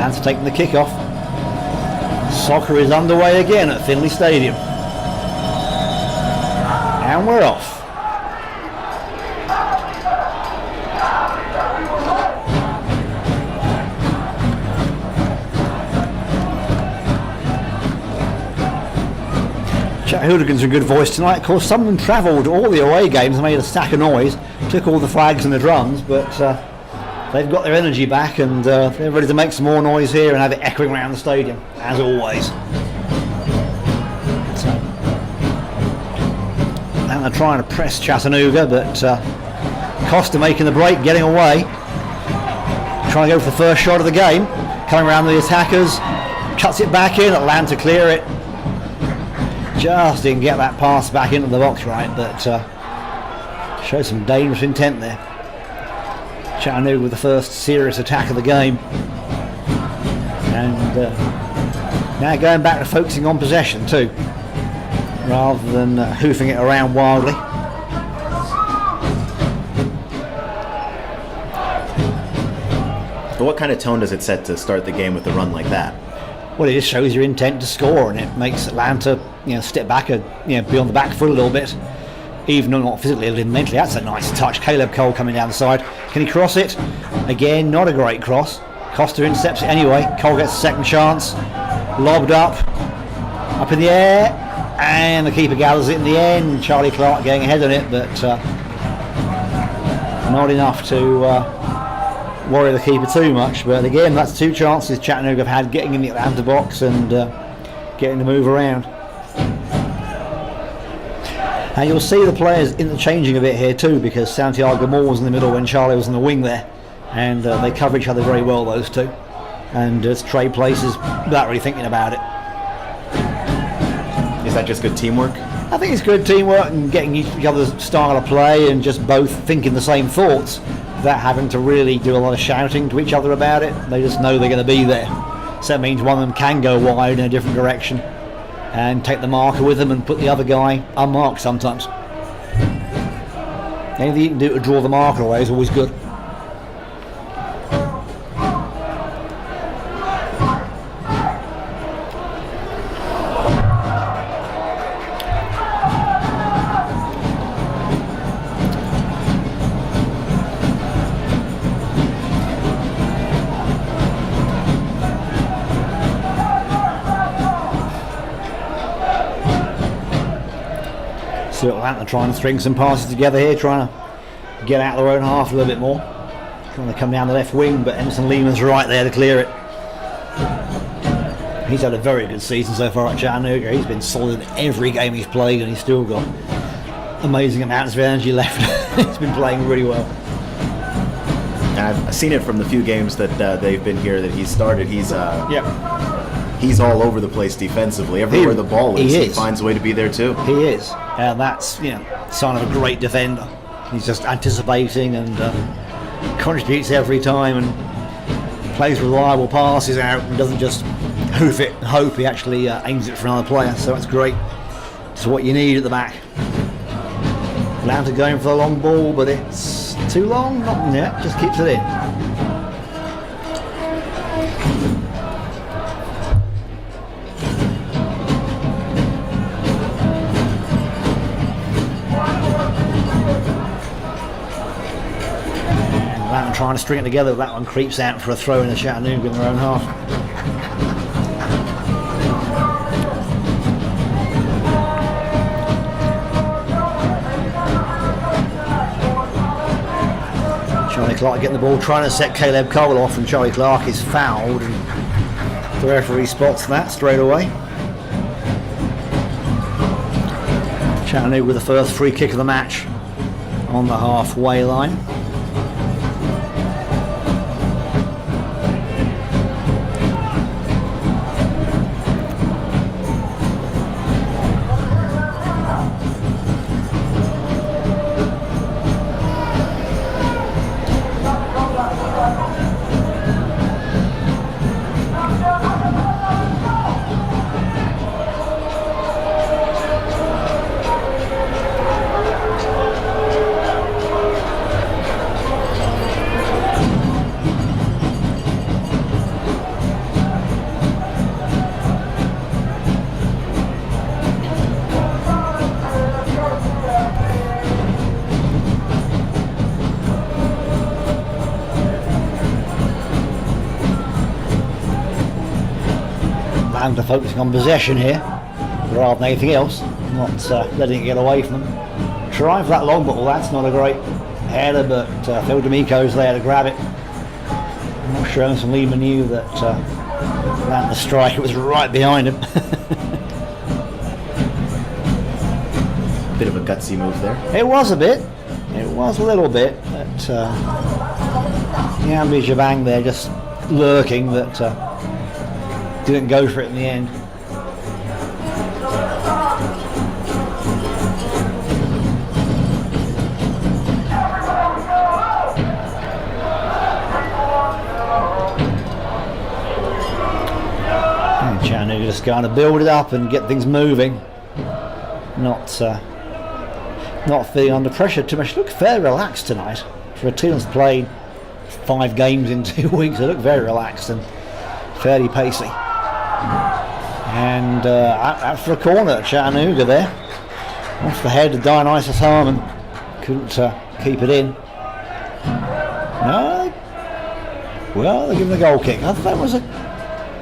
Atlanta taking the kickoff. Soccer is underway again at Finley Stadium. And we're off. Chattanooga's a good voice tonight. Of course, some of them travelled all the away games and made a stack of noise, took all the flags and the drums, but they've got their energy back and they're ready to make some more noise here and have it echoing around the stadium, as always. So, and they're trying to press Chattanooga, but Costa making the break, getting away. Trying to go for the first shot of the game. Coming around the attackers, cuts it back in, Atlanta clear it. Just didn't get that pass back into the box right, but shows some dangerous intent there. Chattanooga with the first serious attack of the game. And now going back to focusing on possession too, rather than hoofing it around wildly. But what kind of tone does it set to start the game with a run like that? Well, it just shows your intent to score, and it makes Atlanta, step back, be on the back foot a little bit, even though not physically, mentally. That's a nice touch. Caleb Cole coming down the side. Can he cross it? Again, not a great cross. Costa intercepts it anyway. Cole gets a second chance. Lobbed up in the air, and the keeper gathers it in the end. Charlie Clark getting ahead on it, but not enough to worry the keeper too much. But again, that's two chances Chattanooga have had, getting in the Atlanta box and getting to move around. And you'll see the players interchanging a bit here too, because Santiago Moore was in the middle when Charlie was in the wing there, and they cover each other very well, those two, and it's trade places without really thinking about it. Is that just good teamwork? I think it's good teamwork and getting each other's style of play and just both thinking the same thoughts without having to really do a lot of shouting to each other about it. They just know they're going to be there. So that means one of them can go wide in a different direction and take the marker with them and put the other guy unmarked sometimes. Anything you can do to draw the marker away is always good. So Atlanta trying to string some passes together here, trying to get out of their own half a little bit more. Trying to come down the left wing, but Emerson Lehman's right there to clear it. He's had a very good season so far at Chattanooga. He's been solid in every game he's played, and he's still got amazing amounts of energy left. He's been playing really well. I've seen it from the few games that they've been here that he's started. He's all over the place defensively. Everywhere the ball is, he finds a way to be there too. He is, and that's sign of a great defender. He's just anticipating and contributes every time and plays reliable passes out and doesn't just hoof it and hope. He actually aims it for another player, so that's great. It's what you need at the back. Atlanta going for the long ball, but it's too long. Not yet. Just keeps it in. Trying to string it together, that one creeps out for a throw in the Chattanooga in their own half. Charlie Clark getting the ball, trying to set Caleb Cole off, and Charlie Clark is fouled, and the referee spots that straight away. Chattanooga with the first free kick of the match on the halfway line. Atlanta focusing on possession here rather than anything else, not letting it get away from them. Trying for that long ball, that's not a great header, but Phil D'Amico's there to grab it. I'm not sure Ernst Lima knew that Atlanta striker was right behind him. Bit of a gutsy move there. It was a bit. It was a little bit, but Yambi Jabang there just lurking, but didn't go for it in the end. And Chattanooga just going to build it up and get things moving. Not feeling under pressure too much. Look fairly relaxed tonight for a team that's played 5 games in 2 weeks. They look very relaxed and fairly pacey. And out for a corner at Chattanooga there. Off the head of Dionysus Harmon. Couldn't keep it in. No. Well, they're giving a goal kick. I thought that was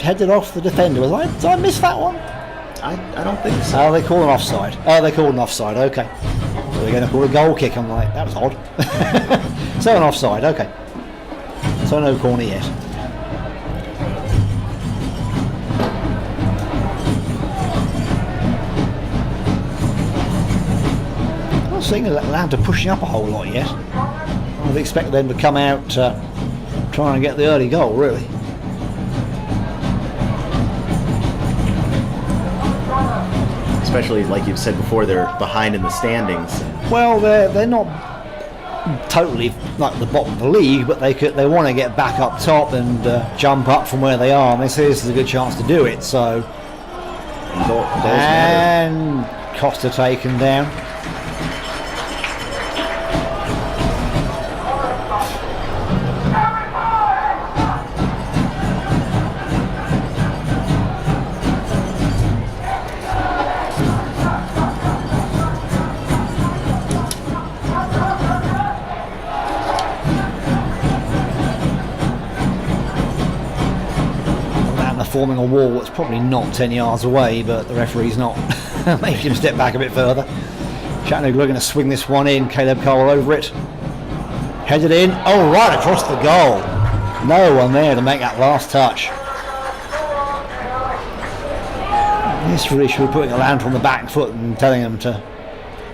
headed off the defender. Did I miss that one? I don't think so. Oh, they called an offside. Oh, they called an offside. Okay. So they're going to call a goal kick. I'm like, that was odd. So an offside. Okay. So no corner yet. I'm not seeing Atlanta pushing up a whole lot yet. I would expect them to come out trying to get the early goal, really. Especially, like you've said before, they're behind in the standings. Well, they're not totally like the bottom of the league, but they want to get back up top and jump up from where they are. And they say this is a good chance to do it. So, and Costa taken down. Forming a wall that's probably not 10 yards away, but the referee's not making him step back a bit further. Chattanooga looking to swing this one in. Caleb Cole over it. Headed in. Oh, right across the goal. No one there to make that last touch. This really should be putting Atlanta on the back foot and telling them to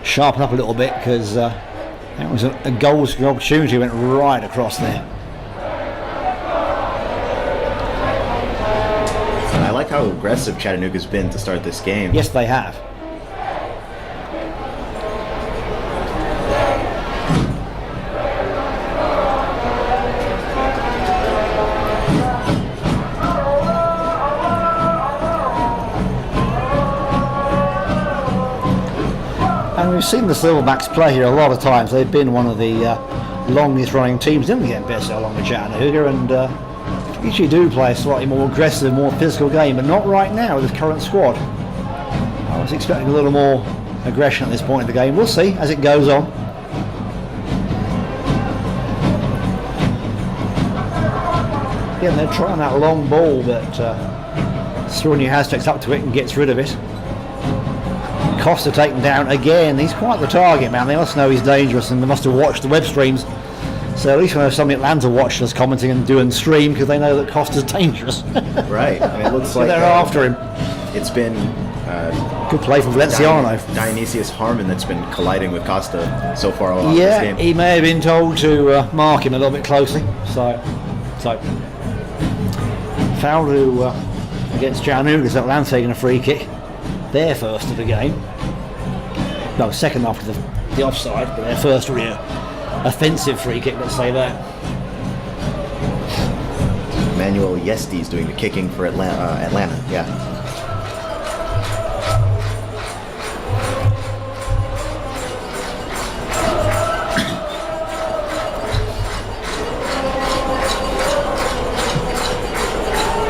sharpen up a little bit, because that was a goal scoring opportunity. Went right across there. I like how aggressive Chattanooga's been to start this game. Yes, they have. And we've seen the Silverbacks play here a lot of times. They've been one of the longest running teams in the NPSL along with Chattanooga, and usually do play a slightly more aggressive, more physical game, but not right now with this current squad. I was expecting a little more aggression at this point in the game. We'll see as it goes on. Again, they're trying that long ball, but Strunier has takes up to it and gets rid of it. Costa taken down again. He's quite the target, man. They must know he's dangerous, and they must have watched the web streams. So at least we have some Atlanta watchers commenting and doing stream, because they know that Costa's dangerous. Right. I mean, it looks like they're after him. It's been good play from Valenciano. Dionysius Harmon that's been colliding with Costa so far along this game. He may have been told to mark him a little bit closely. So foul against Chattanooga. So Atlanta taking a free kick. Their first of the game. No, second after the offside, but their first real offensive free kick, let's say that. Manuel Yesti's doing the kicking for Atlanta, yeah.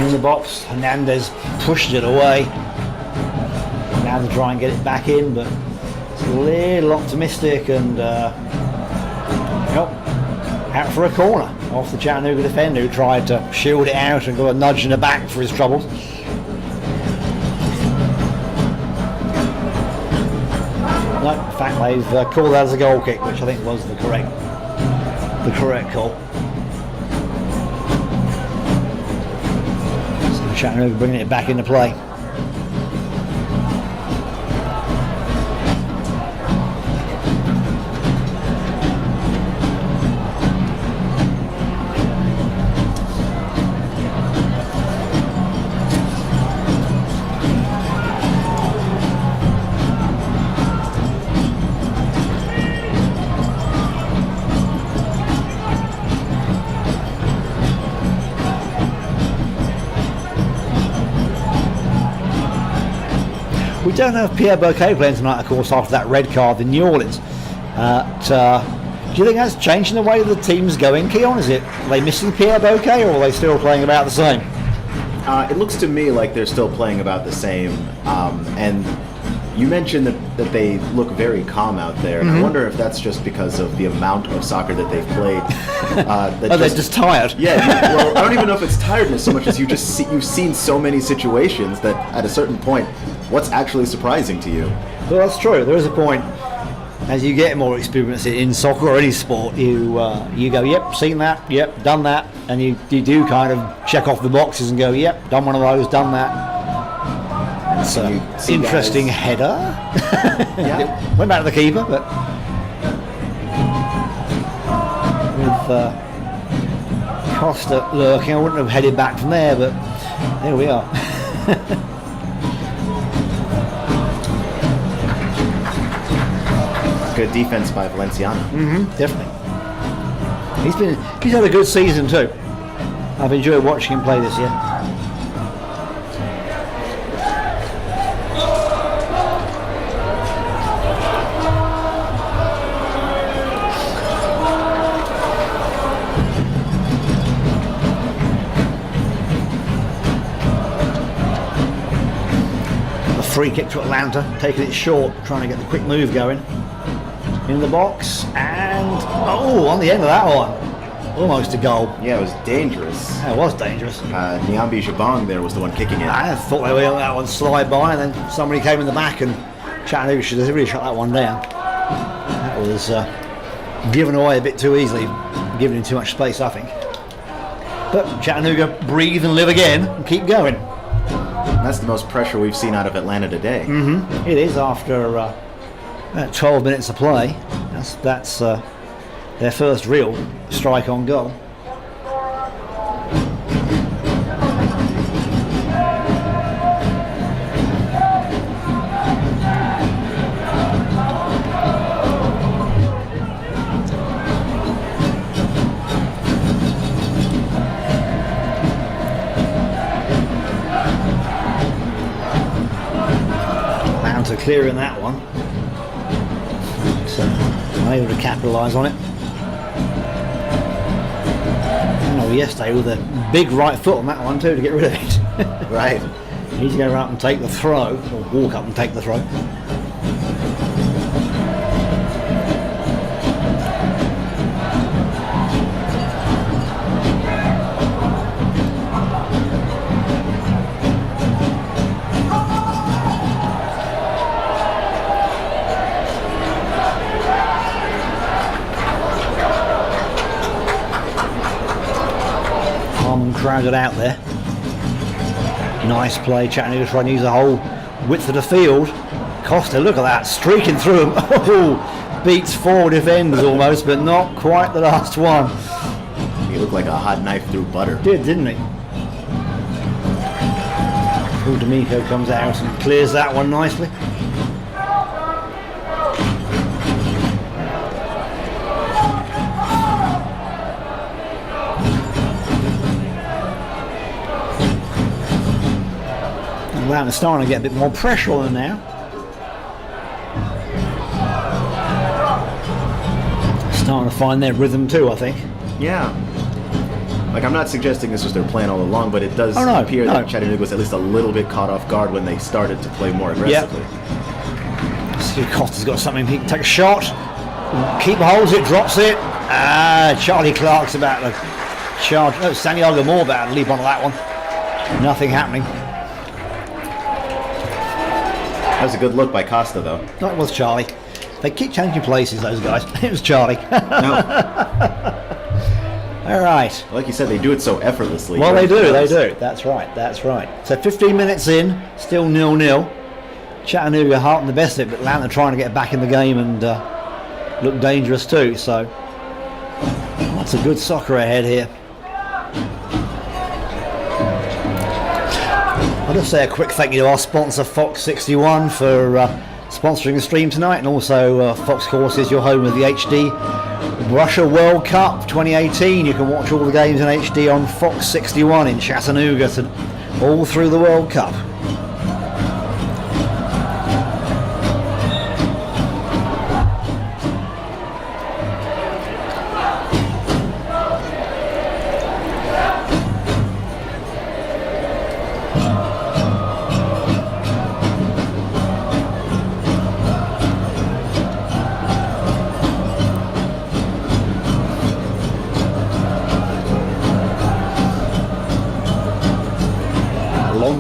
In the box, Hernandez pushed it away. Now to try and get it back in, but it's a little optimistic, and out for a corner off the Chattanooga defender, who tried to shield it out and got a nudge in the back for his troubles. No, in fact, they've called that as a goal kick, which I think was the correct call. So Chattanooga bringing it back into play. We don't have Pierre Bouquet playing tonight, of course, after that red card in New Orleans. Do you think that's changing the way the team's going, Keon? Are they missing Pierre Bouquet, or are they still playing about the same? It looks to me like they're still playing about the same. And you mentioned that they look very calm out there. And I wonder if that's just because of the amount of soccer that they've played. They're just tired. Yeah, well, I don't even know if it's tiredness so much as you've seen so many situations that at a certain point, what's actually surprising to you? Well, that's true. There is a point. As you get more experience in soccer or any sport, you go, yep, seen that, yep, done that, and you do kind of check off the boxes and go, yep, done one of those, done that. It's an interesting header. Yeah. Went back to the keeper, but with Costa lurking, I wouldn't have headed back from there, but there we are. Good defense by Valenciano. Definitely. He's had a good season too. I've enjoyed watching him play this year. The free kick to Atlanta, taking it short, trying to get the quick move going. In the box, and on the end of that one, almost a goal. Yeah, it was dangerous. Yeah, it was dangerous. Nyambi Jabong there was the one kicking it. I thought they were going to let that one slide by, and then somebody came in the back, and Chattanooga should have really shut that one down. That was given away a bit too easily, giving him too much space, I think. But Chattanooga breathe and live again and keep going. That's the most pressure we've seen out of Atlanta today. It is after 12 minutes of play. That's their first real strike on goal. Atlanta clearing that one. Able to capitalise on it. Yesterday with a big right foot on that one too to get rid of it. Right. He's going to run up and take the throw, or walk up and take the throw. Crowded out there. Nice play. Chattanooga trying to use the whole width of the field. Costa, look at that, streaking through them. Oh, beats 4 defenders almost, but not quite the last one. He looked like a hot knife through butter. Didn't he? Paul D'Amico comes out and clears that one nicely. Atlanta starting to get a bit more pressure on them now. Starting to find their rhythm too, I think. Yeah. Like, I'm not suggesting this was their plan all along, but it does appear that Chattanooga was at least a little bit caught off guard when they started to play more aggressively. Yep. See, Costa's got something. He can take a shot. Keeper holds it, drops it. Charlie Clark's about to charge. No, Santiago Moore about to leap onto that one. Nothing happening. That was a good look by Costa, though. That was Charlie. They keep changing places, those guys. It was Charlie. No, All right. like you said, they do it so effortlessly. Well, they do. That's right. So 15 minutes in, still 0-0. Chattanooga hearting the best of it, but Atlanta trying to get back in the game and look dangerous too. So lots of good soccer ahead here. I'll just say a quick thank you to our sponsor Fox 61 for sponsoring the stream tonight, and also Fox Courses, your home of the HD Russia World Cup 2018. You can watch all the games in HD on Fox 61 in Chattanooga, so all through the World Cup.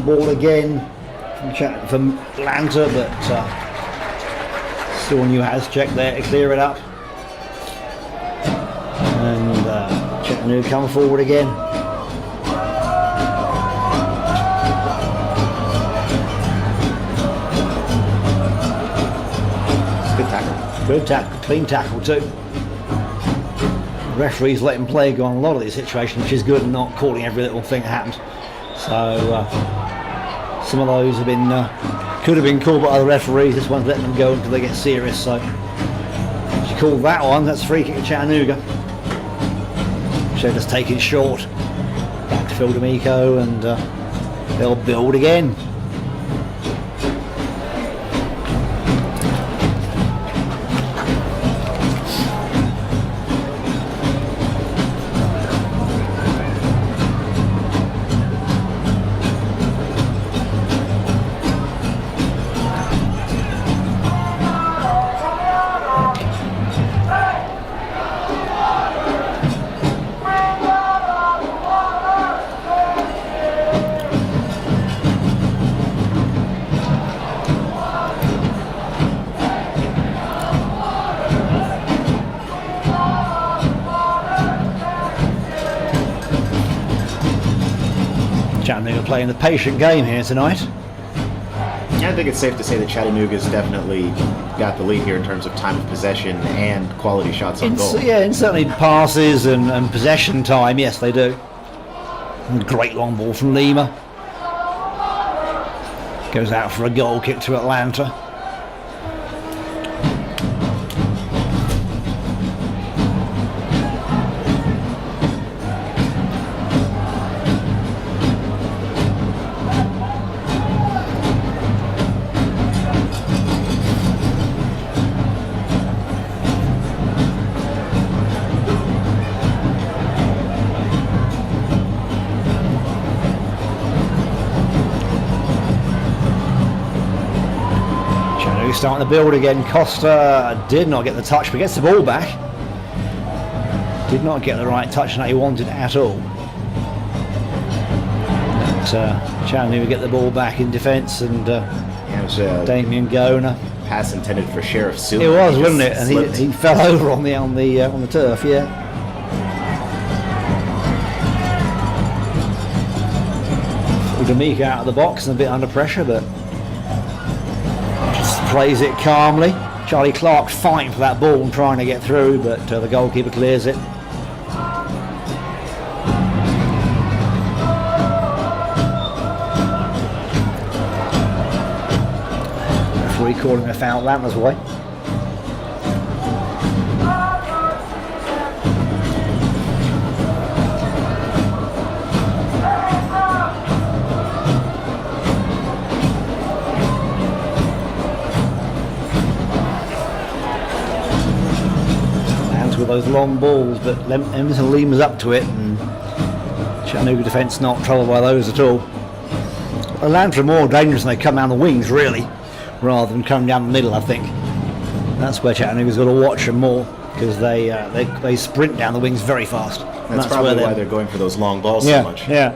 Ball again from Atlanta, but still Newhouse-Check there to clear it up, and Chattanooga come forward again. Good tackle, clean tackle too. The referees let him play on a lot of these situations, which is good, and not calling every little thing that happens. So some of those have been could have been called by other referees. This one's letting them go until they get serious. So if you call that one, that's free kick to Chattanooga. So just take it short. Back to Phil D'Amico, and they'll build again. Chattanooga playing the patient game here tonight. Yeah, I think it's safe to say that Chattanooga's definitely got the lead here in terms of time of possession and quality shots on goal. Yeah, and certainly passes and possession time, yes they do. And great long ball from Lima. Goes out for a goal kick to Atlanta. Starting to build again. Costa did not get the touch, but gets the ball back. Did not get the right touch that he wanted at all. But Chattanooga get the ball back in defence, and Damien Gona. Pass intended for Sheriff Sue. It was, wasn't it? And he fell over on the turf. Yeah. D'Amico out of the box and a bit under pressure, but plays it calmly. Charlie Clark fighting for that ball and trying to get through, but the goalkeeper clears it. Referee calling a foul Atlanta's way. With those long balls, but Emerson Lima's up to it, and Chattanooga defence not troubled by those at all. Atlanta are more dangerous when they come down the wings, really, rather than come down the middle. I think that's where Chattanooga's got to watch them more, because they sprint down the wings very fast. That's probably why they're going for those long balls so much. Yeah.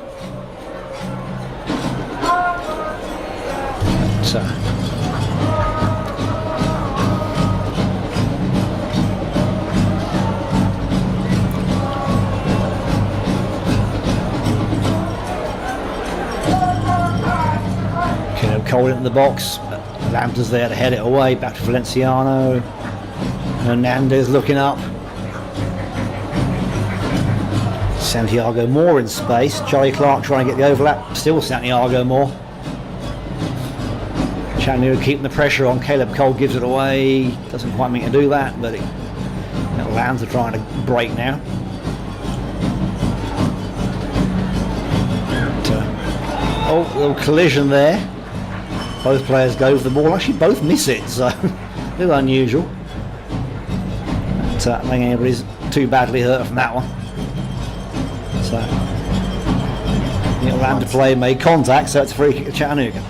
Cole into the box. Lanta's there to head it away. Back to Valenciano. Hernandez looking up. Santiago Moore in space. Charlie Clark trying to get the overlap. Still Santiago Moore. Chattanooga keeping the pressure on. Caleb Cole gives it away. Doesn't quite mean to do that, but Atlanta trying to break now. But, little collision there. Both players go for the ball. Actually, both miss it, so a little unusual. But I think anybody's too badly hurt from that one. So, Atlanta play made contact, so it's a free kick to Chattanooga.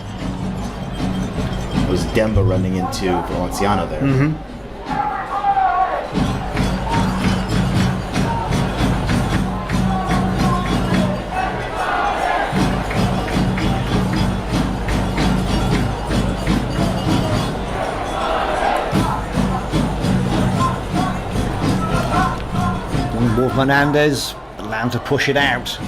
It was Demba running into Valenciano there. Long ball from Hernandez. Atlanta push it out.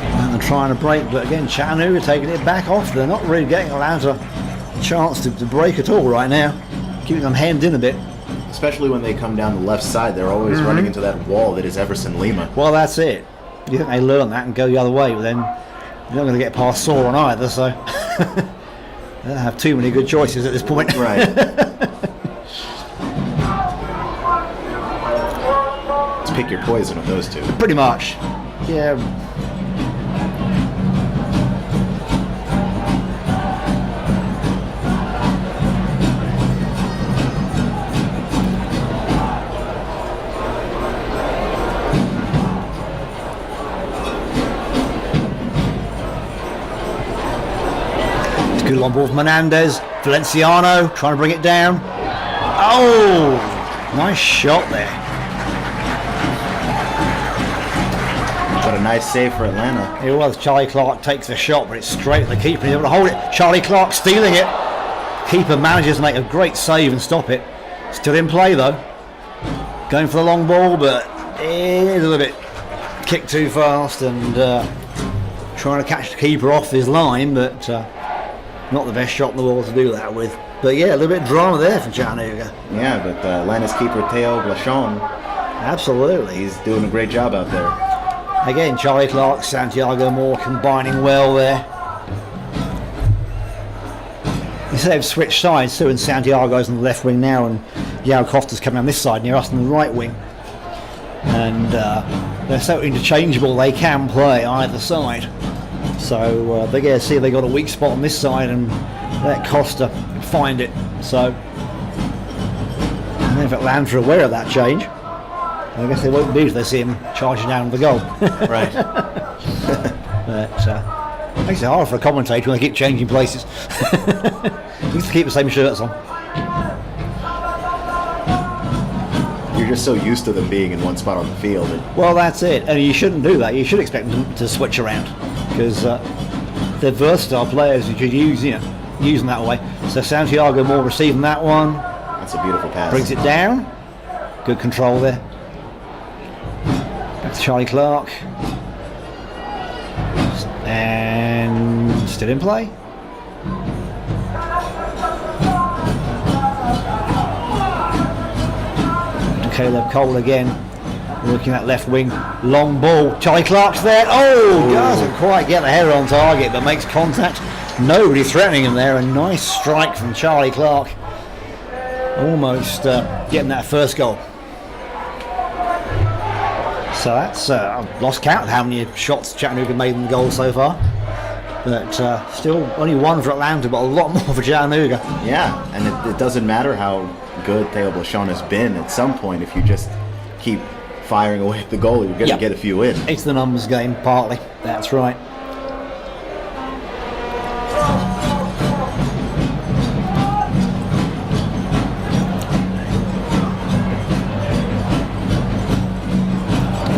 And they're trying to break, but again Chattanooga taking it back off. They're not really getting Atlanta a chance to break at all right now. Keeping them hemmed in a bit. Especially when they come down the left side, they're always running into that wall that is Everson Lima. Well, that's it. You think they learn that and go the other way, but then you're not going to get past Sauron either, so they don't have too many good choices at this point. Right. Let's pick your poison with those two. Pretty much. Yeah. Good long ball from Hernandez. Valenciano trying to bring it down. Oh, nice shot there. What a nice save for Atlanta. It was. Charlie Clark takes the shot, but it's straight at the keeper. He's able to hold it. Charlie Clark stealing it. Keeper manages to make a great save and stop it. Still in play though. Going for the long ball, but a little bit kicked too fast and trying to catch the keeper off his line, but not the best shot in the world to do that with. But yeah, a little bit of drama there for Chattanooga. Yeah, but Atlanta's keeper Theo Blachon, absolutely, he's doing a great job out there. Again, Charlie Clark, Santiago Moore combining well there. You say they've switched sides too, and Santiago's on the left wing now, and Yao Costa's coming on this side near us on the right wing. And they're so interchangeable, they can play either side. So they get to see if they got a weak spot on this side and let Costa find it. So, and if Atlanta are aware of that change, I guess they won't be if they see him charging down the goal. Right. But makes it hard for a commentator when they keep changing places. He needs to keep the same shirts on. You're just so used to them being in one spot on the field. Well, that's it, and you shouldn't do that. You should expect them to switch around because they're versatile players. You should use them that way. So Santiago Moore receiving that one. That's a beautiful pass. Brings it down. Good control there. Back to Charlie Clark. And still in play. Caleb Cole again, working that left wing, long ball. Charlie Clark's there. Oh, doesn't quite get the header on target, but makes contact. Nobody threatening him there. A nice strike from Charlie Clark. Almost getting that first goal. So that's I've lost count of how many shots Chattanooga made in the goal so far. But still only one for Atlanta, but a lot more for Chattanooga. Yeah, and it doesn't matter how good Theo Blachon has been. At some point, if you just keep firing away at the goal, you're going to get a few in. It's the numbers game, partly. That's right.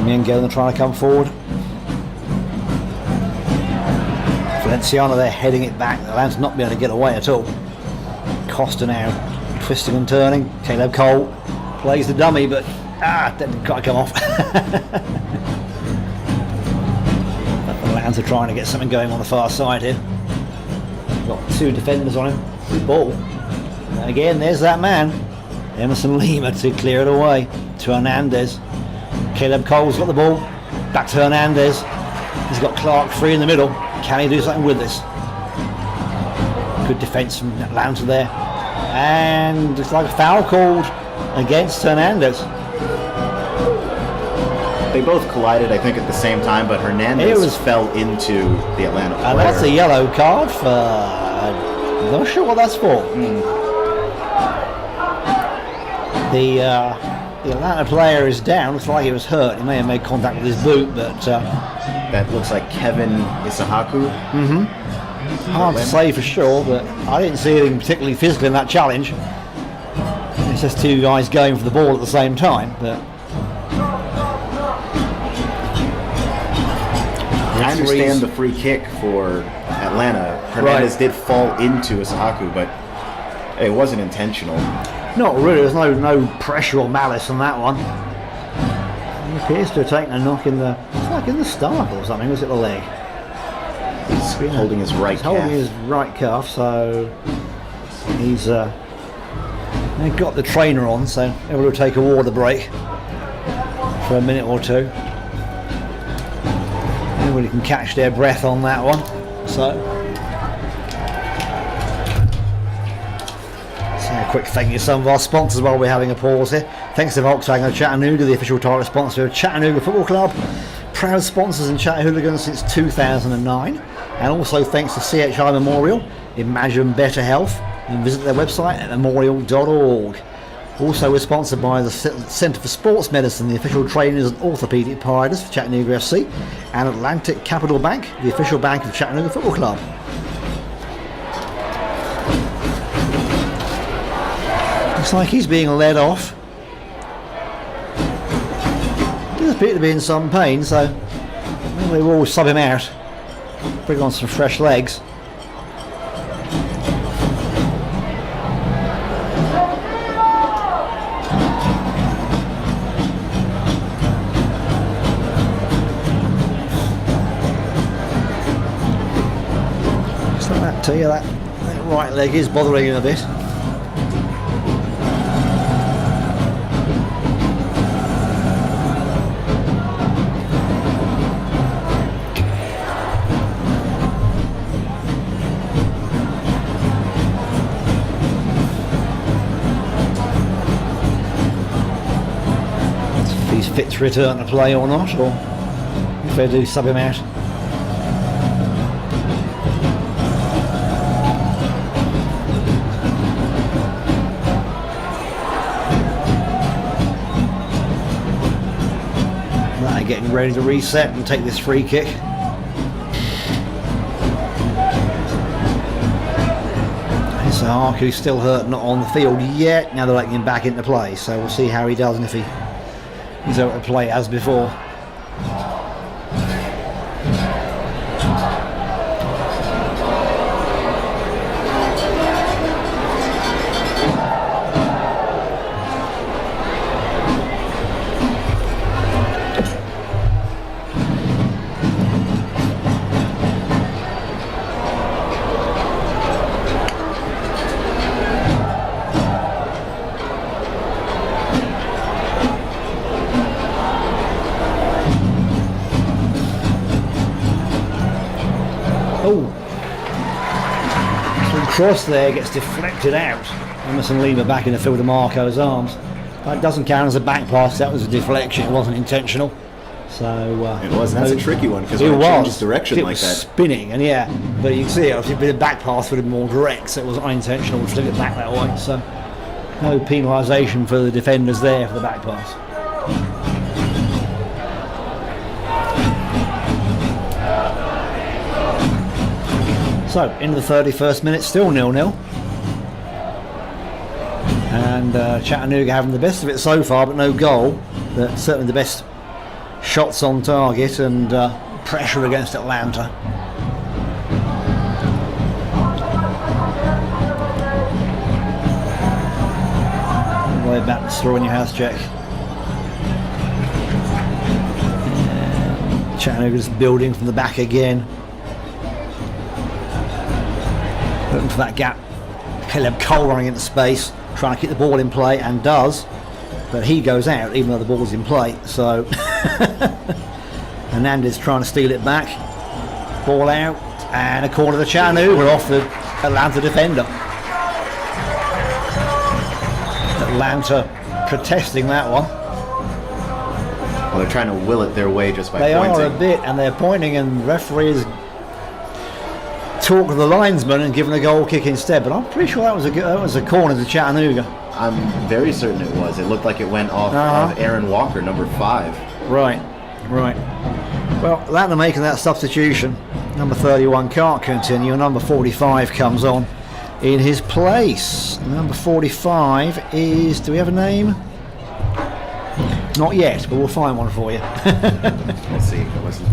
And Gillen trying to come forward. Valenciano there heading it back. Atlanta's not being able to get away at all. Costa now twisting and turning. Caleb Cole plays the dummy, but that didn't quite come off. Atlanta trying to get something going on the far side here. Got 2 defenders on him. Good ball. And again, there's that man, Emerson Lima, to clear it away to Hernandez. Caleb Cole's got the ball. Back to Hernandez. He's got Clark free in the middle. Can he do something with this? Good defence from Atlanta there. And it's like a foul called against Hernandez. They both collided, I think, at the same time, but Hernandez fell into the Atlanta player. And that's a yellow card for... I'm not sure what that's for. The Atlanta player is down. Looks like he was hurt. He may have made contact with his boot, but... that looks like Kevin Isahaku. Hard to say for sure, but I didn't see anything particularly physical in that challenge. It's just 2 guys going for the ball at the same time, but... I understand the free kick for Atlanta. Hernandez did fall into Isahaku, but it wasn't intentional. Not really. There's no pressure or malice on that one. He appears to have taken a knock in the... It's like in the stomach or something. Was it the leg? He's holding his right calf. Holding his right calf, so he's got the trainer on, so able to take a water break for a minute or 2. Everybody can catch their breath on that one. So a quick thank you to some of our sponsors while we're having a pause here. Thanks to Volkswagen of Chattanooga, the official title sponsor of Chattanooga Football Club. Proud sponsors in Chattanooga since 2009. And also thanks to CHI Memorial, Imagine Better Health, and visit their website at memorial.org. Also, we're sponsored by the Centre for Sports Medicine, the official trainers and orthopaedic providers for Chattanooga FC, and Atlantic Capital Bank, the official bank of Chattanooga Football Club. Looks like he's being led off. Does appear to be in some pain, so we will sub him out. Bring on some fresh legs. Tell you that right leg is bothering him a bit. If he's fit to return to play or not, or if they do sub him out. Getting ready to reset and take this free kick. Isahaku's still hurt, not on the field yet. Now they're letting him back into play, so we'll see how he does and if he's able to play as before. Cross there gets deflected out. Emerson Lima back in the field of Marco's arms. That doesn't count as a back pass. That was a deflection. It wasn't intentional. So it was. That's a tricky one because it changes direction like that. Spinning, and yeah, but you can see it. If the back pass would have been more direct, so it was unintentional to flip it back that way. So no penalisation for the defenders there for the back pass. So, into the 31st minute, still 0-0. And Chattanooga having the best of it so far, but no goal. But certainly the best shots on target and pressure against Atlanta. Way back to throw in your house check. Chattanooga's building from the back again. Looking for that gap. Caleb Cole running into space, trying to keep the ball in play, and does. But he goes out even though the ball's in play. So Hernandez trying to steal it back. Ball out, and a corner to Chattanooga off the Atlanta defender. Atlanta protesting that one. Well, they're trying to will it their way just by They pointing. are a bit, and they're pointing, and referees talk to the linesman and giving a goal kick instead. But I'm pretty sure that was a corner to Chattanooga. I'm very certain it was. It looked like it went off of Aaron Walker, number 5. Right. Well, Atlanta making that substitution. Number 31 can't continue. Number 45 comes on in his place. Number 45 is... Do we have a name? Not yet, but we'll find one for you. Let's see. It wasn't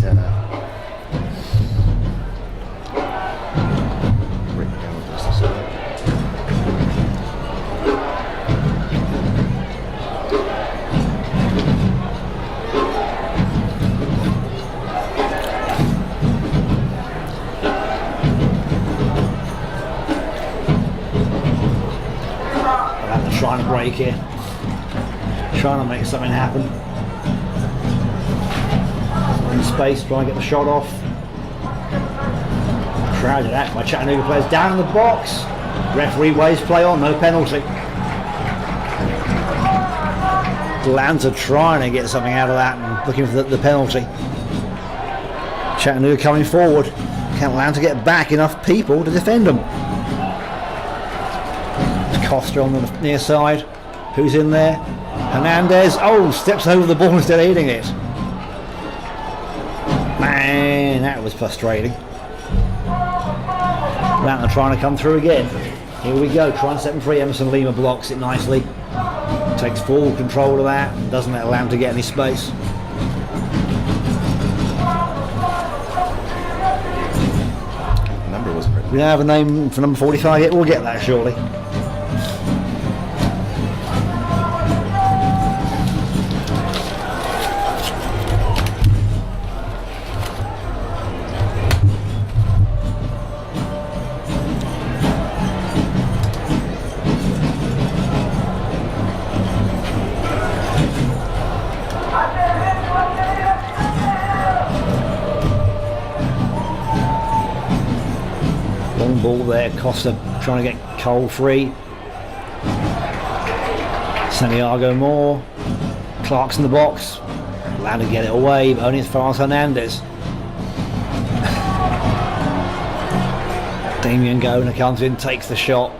Trying to break here. Trying to make something happen. In space, trying to get the shot off. Crowded out by Chattanooga players down in the box. Referee waves play on, no penalty. Atlanta trying to get something out of that and looking for the penalty. Chattanooga coming forward. Can Atlanta get back enough people to defend them? Costa on the near side. Who's in there? Hernandez. Oh, steps over the ball instead of hitting it. Man, that was frustrating. Atlanta trying to come through again. Here we go. Try and set them free. Emerson Lima blocks it nicely. Takes full control of that. Doesn't let Atlanta get any space. The number was pretty. We don't have a name for number 45 yet. We'll get that shortly. Ball there, Costa trying to get Cole free. Santiago Moore, Clark's in the box, allowed to get it away, but only as far as Hernandez. Damian Gona comes in, takes the shot,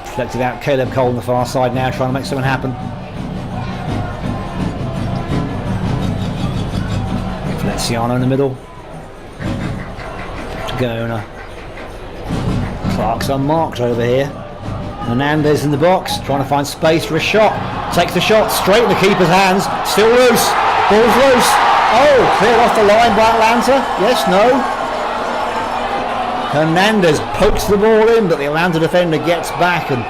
deflected out. Caleb Cole on the far side now, trying to make something happen. Feliciano in the middle. Gona. Clark's unmarked over here. Hernandez in the box, trying to find space for a shot. Takes the shot straight in the keeper's hands. Still loose. Ball's loose. Oh, cleared off the line by Atlanta. Yes, no. Hernandez pokes the ball in, but the Atlanta defender gets back and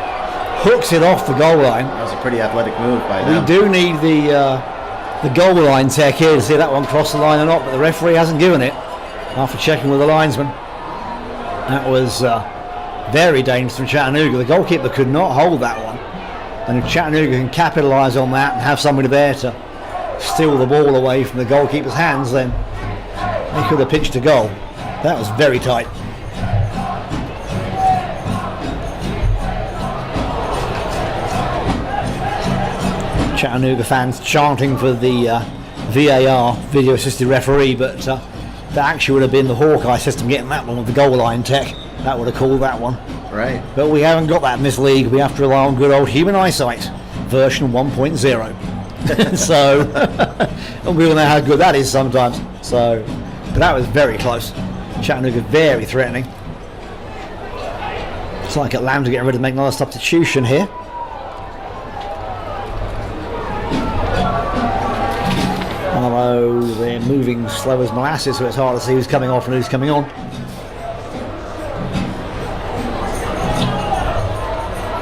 hooks it off the goal line. That was a pretty athletic move by them. We do need the goal line tech here to see that one cross the line or not, but the referee hasn't given it after checking with the linesman. That was very dangerous from Chattanooga. The goalkeeper could not hold that one, and if Chattanooga can capitalise on that and have somebody there to steal the ball away from the goalkeeper's hands, then they could have pitched a goal. That was very tight. Chattanooga fans chanting for the VAR, video assisted referee, but that actually would have been the Hawkeye system getting that one with the goal line tech. That would have called that one. Right. But we haven't got that in this league. We have to rely on good old human eyesight, version 1.0. So, and we all know how good that is sometimes. So, but that was very close. Chattanooga very threatening. It's like Atlanta getting ready to make another substitution here. Although they're moving slow as molasses, so it's hard to see who's coming off and who's coming on.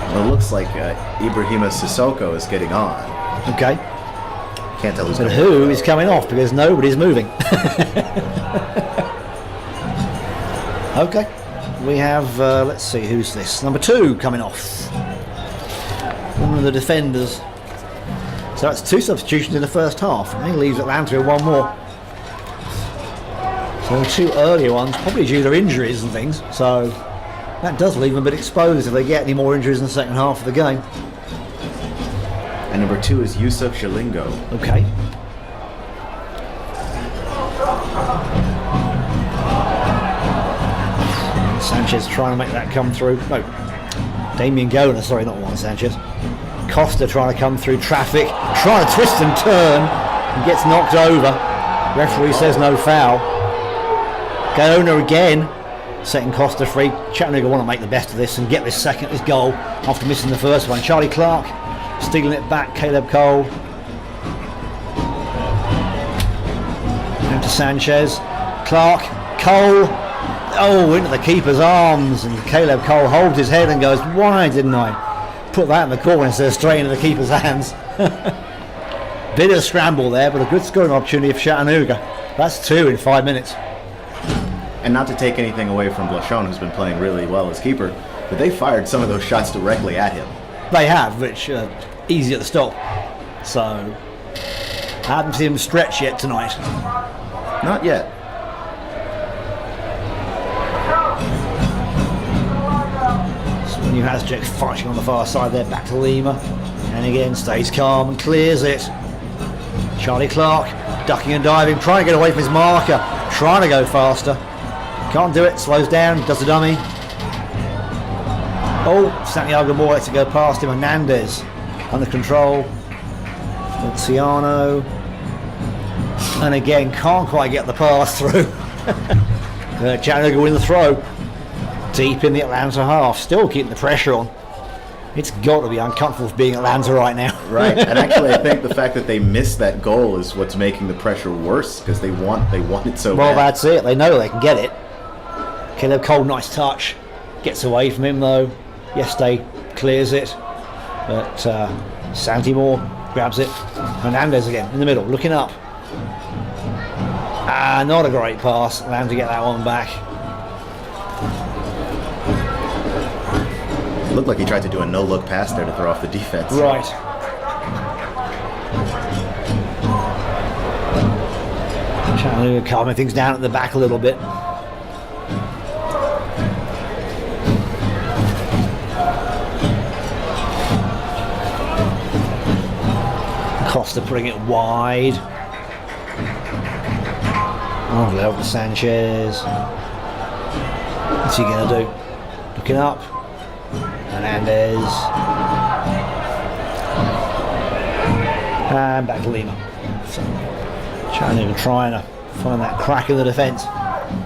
Well, it looks like Ibrahima Sissoko is getting on. Okay. Can't tell who's But coming who off. is coming off because nobody's moving. Okay, we have, let's see, who's this? Number 2 coming off. One of the defenders. So that's 2 substitutions in the first half. And he leaves Atlanta with 1 more. So 2 earlier ones, probably due to injuries and things. So that does leave them a bit exposed if they get any more injuries in the second half of the game. And number 2 is Yusuf Shalingo. Okay. Sanchez trying to make that come through. No, Damian Gona, sorry, not Juan Sanchez. Costa trying to come through traffic, trying to twist and turn, and gets knocked over. Referee says no foul. Gona again, setting Costa free. Chattanooga want to make the best of this and get this goal after missing the first one. Charlie Clark stealing it back, Caleb Cole. And to Sanchez. Clark, Cole. Oh, into the keeper's arms, and Caleb Cole holds his head and goes, why didn't I put that in the corner instead of straight into the keeper's hands? Bit of scramble there, but a good scoring opportunity for Chattanooga. That's 2 in 5 minutes. And not to take anything away from Blachon, who's been playing really well as keeper, but they fired some of those shots directly at him. They have, which easy at the stop. So, I haven't seen him stretch yet tonight. Not yet. New Hasjek fighting on the far side there, back to Lima, and again stays calm and clears it. Charlie Clark ducking and diving, trying to get away from his marker, trying to go faster, can't do it, slows down, does the dummy. Oh, Santiago Moore lets it go past him. Hernandez under control. Feliciano, and again can't quite get the pass through. Chattanooga win the throw. Deep in the Atlanta half, still keeping the pressure on. It's got to be uncomfortable for being Atlanta right now. Right, and actually I think the fact that they missed that goal is what's making the pressure worse, because they want it so well, bad. that's it. They know they can get it. Caleb Cole, nice touch. Gets away from him though. Yesterday clears it. But Santi Moore grabs it. Hernandez again in the middle, looking up. Not a great pass. Atlanta get that one back. Looked like he tried to do a no-look pass there to throw off the defense. Right. Chattanooga calming things down at the back a little bit. Costa putting it wide. Oh, over to Sanchez. What's he going to do? Looking up. Hernandez. And back to Lima. So, Chattanooga trying to find that crack in the defence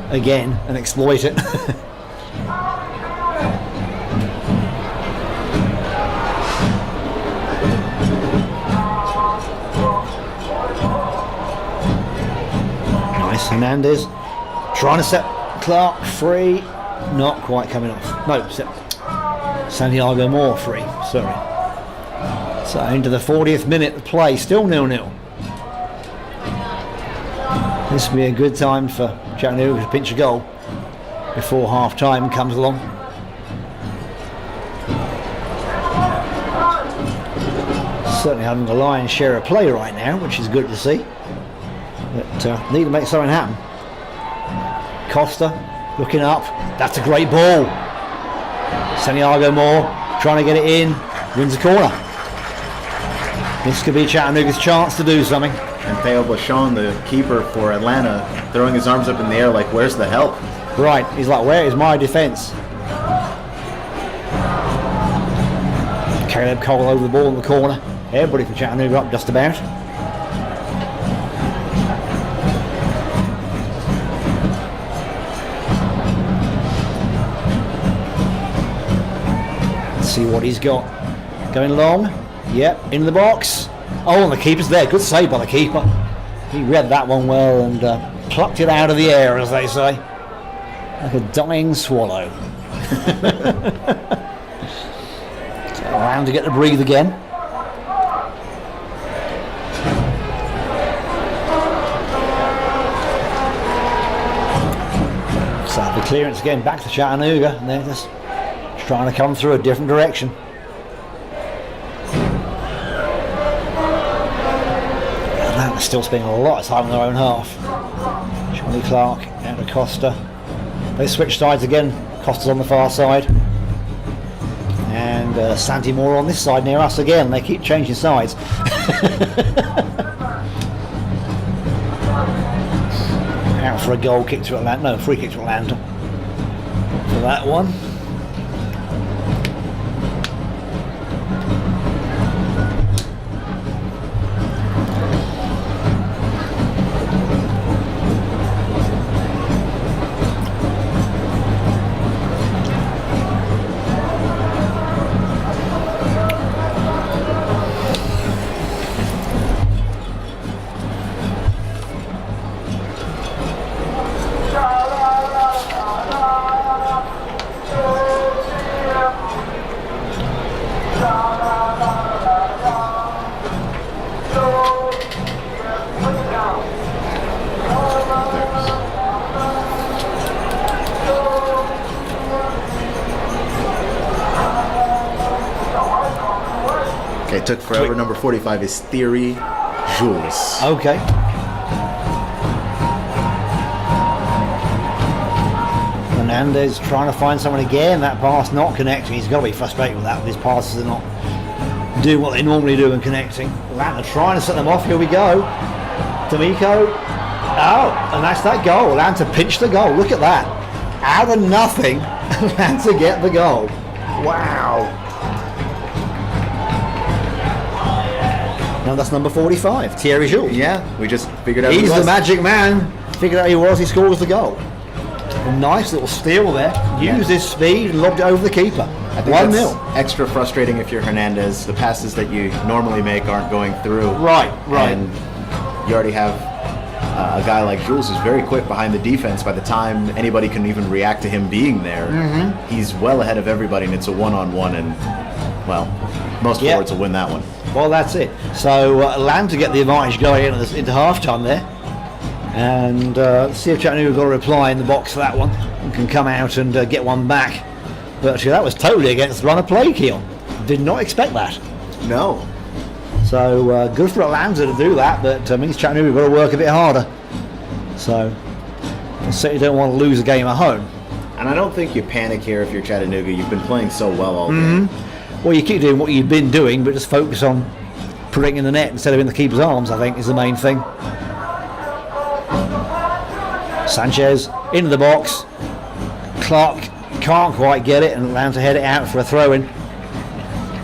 again and exploit it. Nice, Hernandez trying to set Clark free, not quite coming off. No, set Santiago Moore free, sorry. So into the 40th minute of play, still 0-0. This will be a good time for Chattanooga to pinch a goal before half time comes along. Certainly having the lion's share of play right now, which is good to see. But need to make something happen. Costa looking up, that's a great ball. Santiago Moore trying to get it in, wins the corner. This could be Chattanooga's chance to do something. And Theo Blachon, the keeper for Atlanta, throwing his arms up in the air like, where's the help? Right, he's like, where is my defence? Caleb Cole over the ball in the corner. Everybody from Chattanooga up just about. Let's see what he's got. Going long. Yep, into the box. Oh, and the keeper's there. Good save by the keeper. He read that one well and plucked it out of the air, as they say. Like a dying swallow. So around to get to breathe again. So the clearance again back to Chattanooga, and they're just trying to come through a different direction. They're still spending a lot of time on their own half. Charlie Clark out to Costa. They switch sides again. Costa's on the far side. And Santi Moore on this side near us again. They keep changing sides. Out for a goal kick to Atlanta. No, free kick to Atlanta. For that one. It took forever. Number 45 is Thierry Jules. Okay. Hernandez trying to find someone again. That pass not connecting. He's got to be frustrated with that. His passes are not doing what they normally do in connecting. Atlanta trying to set them off. Here we go. D'Amico. Oh, and that's that goal. Atlanta pinched the goal. Look at that. Out of nothing, Atlanta get the goal. Wow. Now that's number 45, Thierry Jules. Yeah, we just figured out He's who he the was. magic man. Figured out he was. He scores the goal. A nice little steal there. Used his speed and lobbed it over the keeper. I think 1-0. that's extra frustrating if you're Hernandez. The passes that you normally make aren't going through. Right. And you already have a guy like Jules who's very quick behind the defense. By the time anybody can even react to him being there, he's well ahead of everybody, and it's a one-on-one, and, well, most forwards will win that one. Well, that's it. So Atlanta get the advantage going into half-time there. And see if Chattanooga got a reply in the box for that one and can come out and get one back. But actually, that was totally against the run of play, Keon. Did not expect that. No. So good for Atlanta to do that, but means Chattanooga got to work a bit harder. So I certainly don't want to lose a game at home. And I don't think you panic here if you're Chattanooga. You've been playing so well all game. Well, you keep doing what you've been doing, but just focus on putting it in the net instead of in the keeper's arms, I think, is the main thing. Sanchez into the box. Clark can't quite get it, and Atlanta head it out for a throw-in.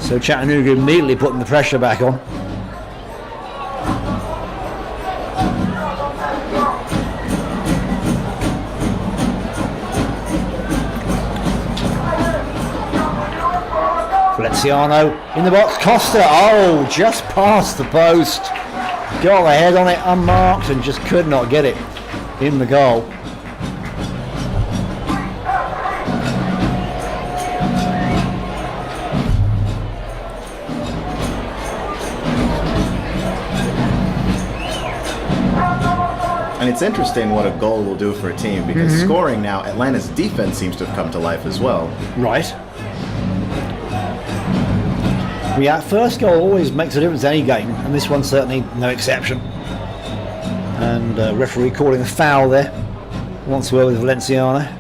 So Chattanooga immediately putting the pressure back on. Valenciano in the box. Costa, oh, just past the post. Got the head on it unmarked and just could not get it in the goal. And it's interesting what a goal will do for a team, because scoring now, Atlanta's defense seems to have come to life as well. Right. Yeah, first goal always makes a difference in any game, and this one's certainly no exception. And referee calling a foul there once more with Valenciano.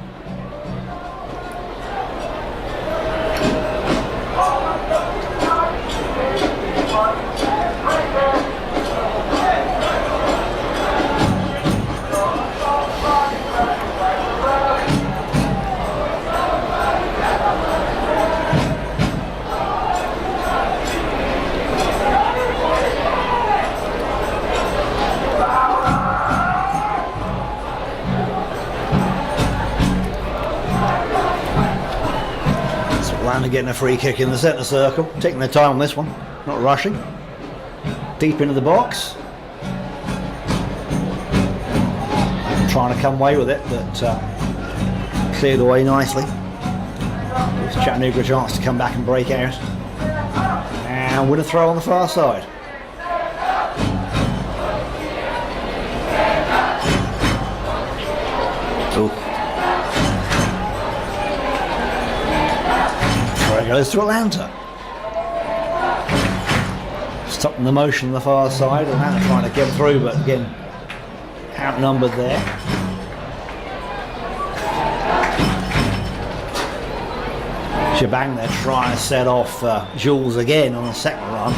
Getting a free kick in the centre circle, taking their time on this one, not rushing. Deep into the box, trying to come away with it, but cleared away nicely. Gives Chattanooga a chance to come back and break out and win a throw on the far side. Ooh. goes to Atlanta. Stopping the motion on the far side. Atlanta trying to get through, but again, outnumbered there. Shebang there trying to set off Jules again on the second run.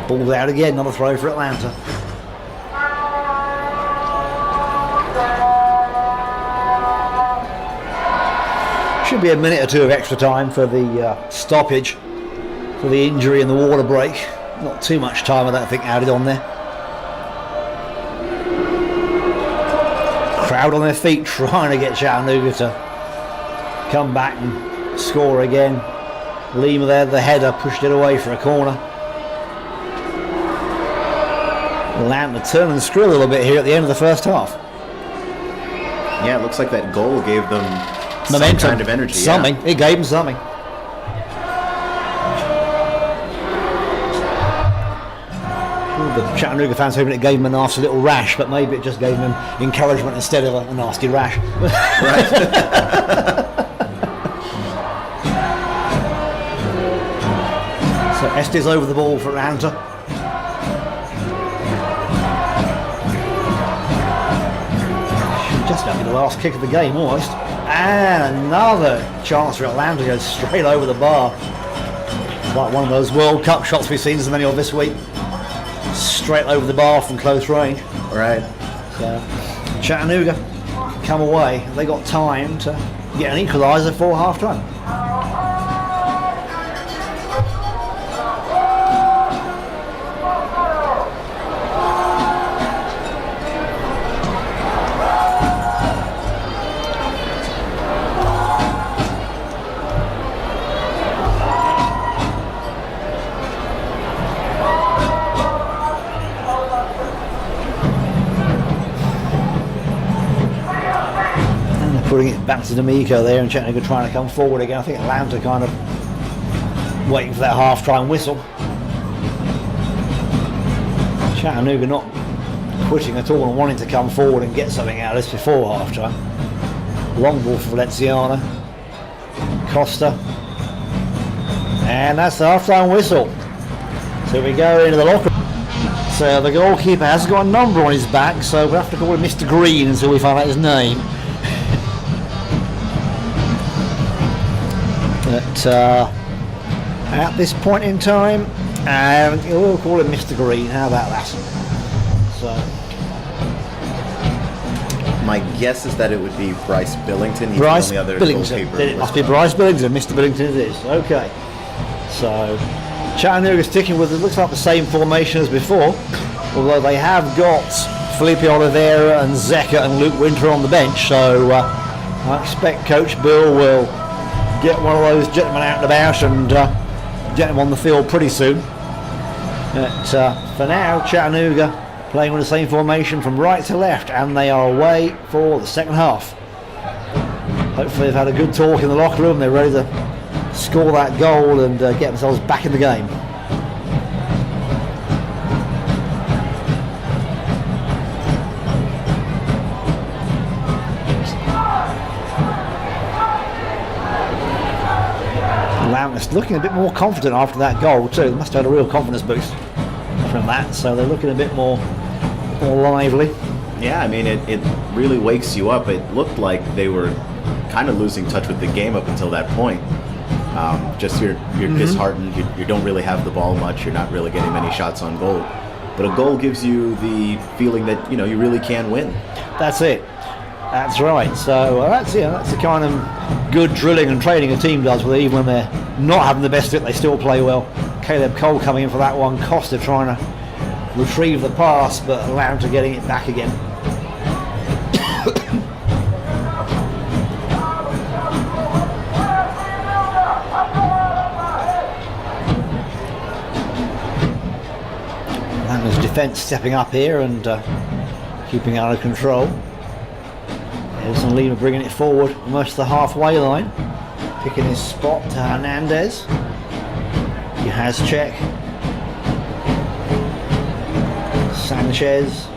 Ball's out again, another throw for Atlanta. Should be a minute or two of extra time for the stoppage, for the injury and the water break. Not too much time, I don't think, added on there. Crowd on their feet trying to get Chattanooga to come back and score again. Lima there, the header, pushed it away for a corner. Atlanta turn and screw a little bit here at the end of the first half. Yeah, it looks like that goal gave them momentum, some kind of energy. Something. Yeah. It gave them something. The Chattanooga fans hoping it gave them a nasty little rash, but maybe it just gave them encouragement instead of a nasty rash. Right. So Estes over the ball for Atlanta. Just having the last kick of the game almost. And another chance for Atlanta, goes straight over the bar. It's like one of those World Cup shots we've seen so many of this week. Straight over the bar from close range. Right. So Chattanooga come away. They got time to get an equaliser for half time. Putting it back to D'Amico there, and Chattanooga trying to come forward again. I think Atlanta kind of waiting for that half-time whistle. Chattanooga not quitting at all and wanting to come forward and get something out of this before half-time. Long ball for Valenciano. Costa. And that's the half-time whistle. So we go into the locker room. So the goalkeeper has got a number on his back, so we'll have to call him Mr. Green until we find out his name. But at this point in time, we'll call him Mr. Green. How about that? So, my guess is that it would be Bryce Billington. He's Bryce the only other Billington. goalkeeper. It must be Bryce Billington. Mr. Billington it is. Okay. So Chattanooga sticking with it. Looks like the same formation as before, although they have got Felipe Oliveira and Zeka and Luke Winter on the bench. So I expect Coach Bill will get one of those gentlemen out and about and get them on the field pretty soon. But for now, Chattanooga playing with the same formation from right to left, and they are away for the second half. Hopefully they've had a good talk in the locker room. They're ready to score that goal and get themselves back in the game. Loudness looking a bit more confident after that goal too. They must have had a real confidence boost from that, so they're looking a bit more lively. Yeah, I mean, it really wakes you up. It looked like they were kind of losing touch with the game up until that point. Just you're disheartened. You don't really have the ball much. You're not really getting many shots on goal. But a goal gives you the feeling that you really can win. That's it. That's right. So that's the kind of good drilling and training a team does. Where even when they're not having the best of it, they still play well. Caleb Cole coming in for that one. Costa trying to retrieve the pass, but Atlanta getting it back again. Atlanta's defence stepping up here and keeping it under control. Edison Lima bringing it forward almost to the halfway line, picking his spot to Hernandez. He has check. Sanchez.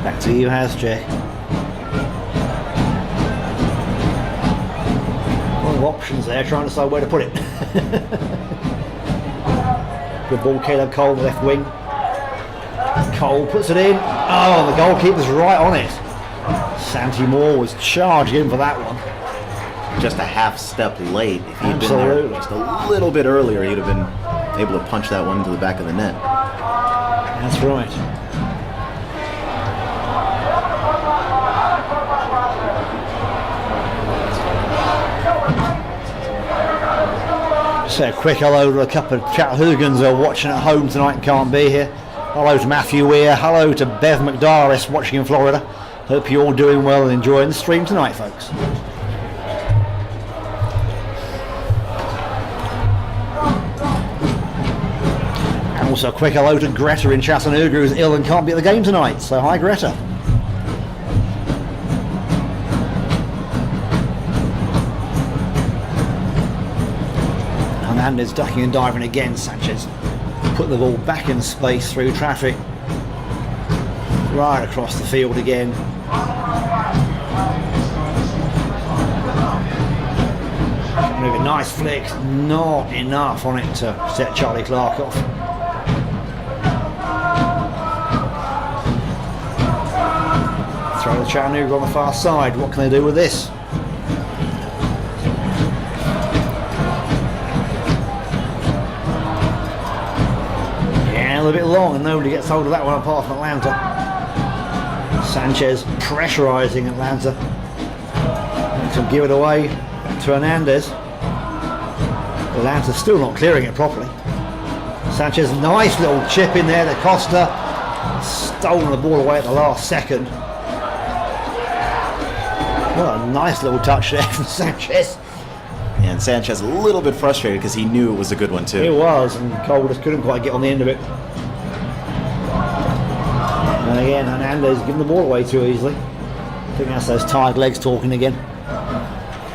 Back to you, has check. Well, of options there, trying to decide where to put it. Good ball, Caleb Cole on the left wing. Cole puts it in. Oh, the goalkeeper's right on it. Santi Moore was charged in for that one. Just a half step late. If he'd been there just a little bit earlier, he'd have been able to punch that one into the back of the net. That's right. So a quick hello to a couple of Chattahoogans who are watching at home tonight and can't be here. Hello to Matthew Weir. Hello to Bev McDaris watching in Florida. Hope you're all doing well and enjoying the stream tonight, folks. And also a quick hello to Greta in Chattanooga, who's ill and can't be at the game tonight. So hi, Greta. Hernandez ducking and diving again. Sanchez put the ball back in space through traffic. Right across the field again. Moving, nice flick, not enough on it to set Charlie Clark off. Throw the Chattanooga on the far side. What can they do with this? Yeah, a little bit long and nobody gets hold of that one apart from Atlanta. Sanchez pressurising Atlanta. To give it away to Hernandez. Atlanta still not clearing it properly. Sanchez, nice little chip in there to Costa. Stolen the ball away at the last second. What a nice little touch there from Sanchez. And Sanchez a little bit frustrated because he knew it was a good one too. It was, and Cole just couldn't quite get on the end of it. And again, Hernandez giving the ball away too easily. I think that's those tired legs talking again.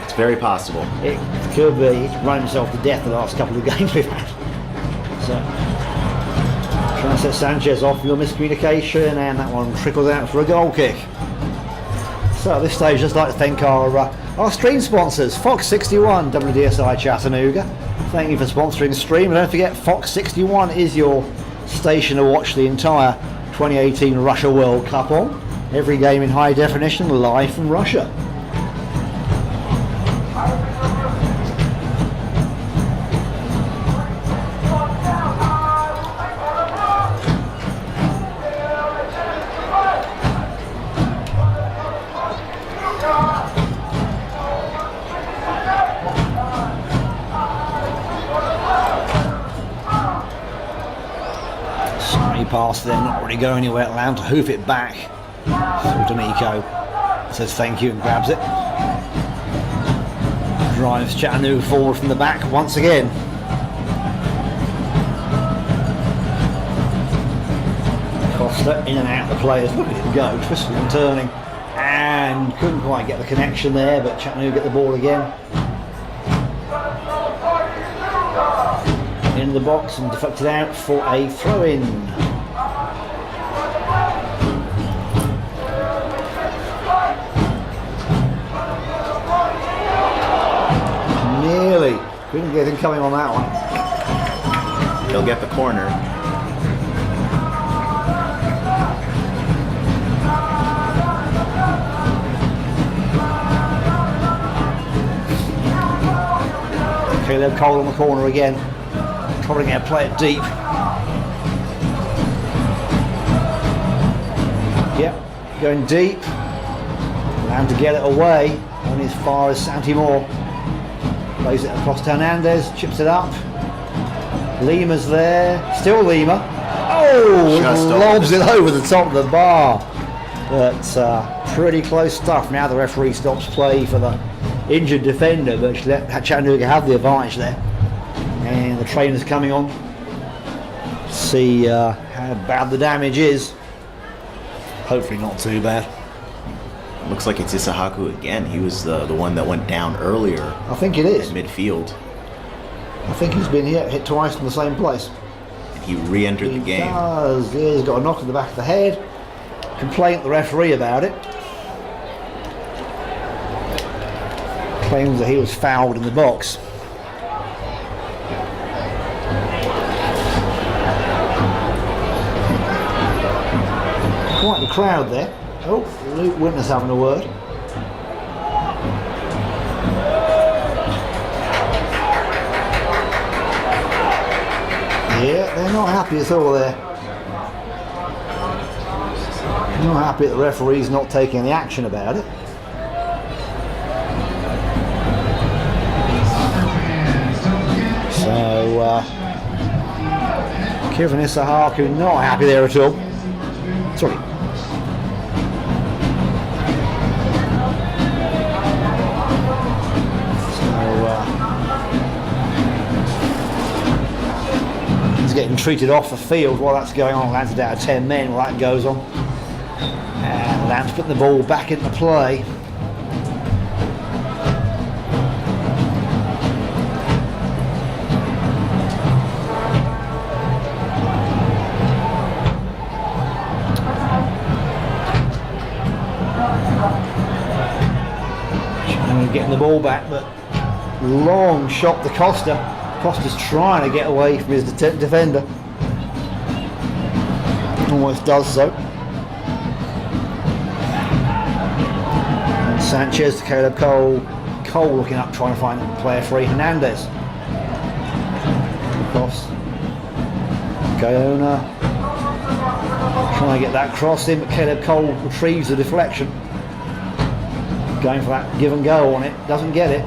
It's very possible. It could be. He's run himself to death the last couple of games we've had. So, trying to set Sanchez off with a miscommunication, and that one trickles out for a goal kick. So at this stage, just like to thank our stream sponsors, Fox 61, WDSI Chattanooga. Thank you for sponsoring the stream. And don't forget, Fox 61 is your station to watch the entire 2018 Russia World Cup on. Every game in high definition, live from Russia. Pass there, not really going anywhere. Atlanta hoof it back. So D'Amico says thank you and grabs it. Drives Chattanooga forward from the back once again. Costa in and out the players. Look at him go, twisting and turning. And couldn't quite get the connection there, but Chattanooga get the ball again. In the box and deflected out for a throw-in. Nearly. Couldn't get him coming on that one. He'll get the corner. Caleb Cole on the corner again. Probably going to play it deep. Yep, going deep. And to get it away, only as far as Santi Moore. Plays it across to Hernandez, chips it up. Lima's there, still Lima. Oh, lobs it over the top of the bar. But pretty close stuff. Now the referee stops play for the injured defender, but Chattanooga have the advantage there. And the trainer's coming on. See how bad the damage is. Hopefully not too bad. Looks like it's Isahaku again. He was the one that went down earlier. I think it is. Midfield. I think he's been hit twice in the same place. He re-entered the game. Does. Yeah, he's got a knock in the back of the head. Complaint the referee about it. claims that he was fouled in the box. Quite the crowd there. Oh, Luke Winter's having a word. Yeah, they're not happy at all there. Not happy that the referee's not taking any action about it. So, Kevin Isahaku not happy there at all. Sorry. He's getting treated off the field while that's going on. Lance's out of 10 men while that goes on. And Lance putting the ball back into play. Getting the ball back, but long shot to Costa. Costa's trying to get away from his defender. Almost does so. And Sanchez to Caleb Cole. Cole looking up, trying to find player free. Hernandez. Across. Guyona. Trying to get that cross in, but Caleb Cole retrieves the deflection. Going for that give and go on it, doesn't get it.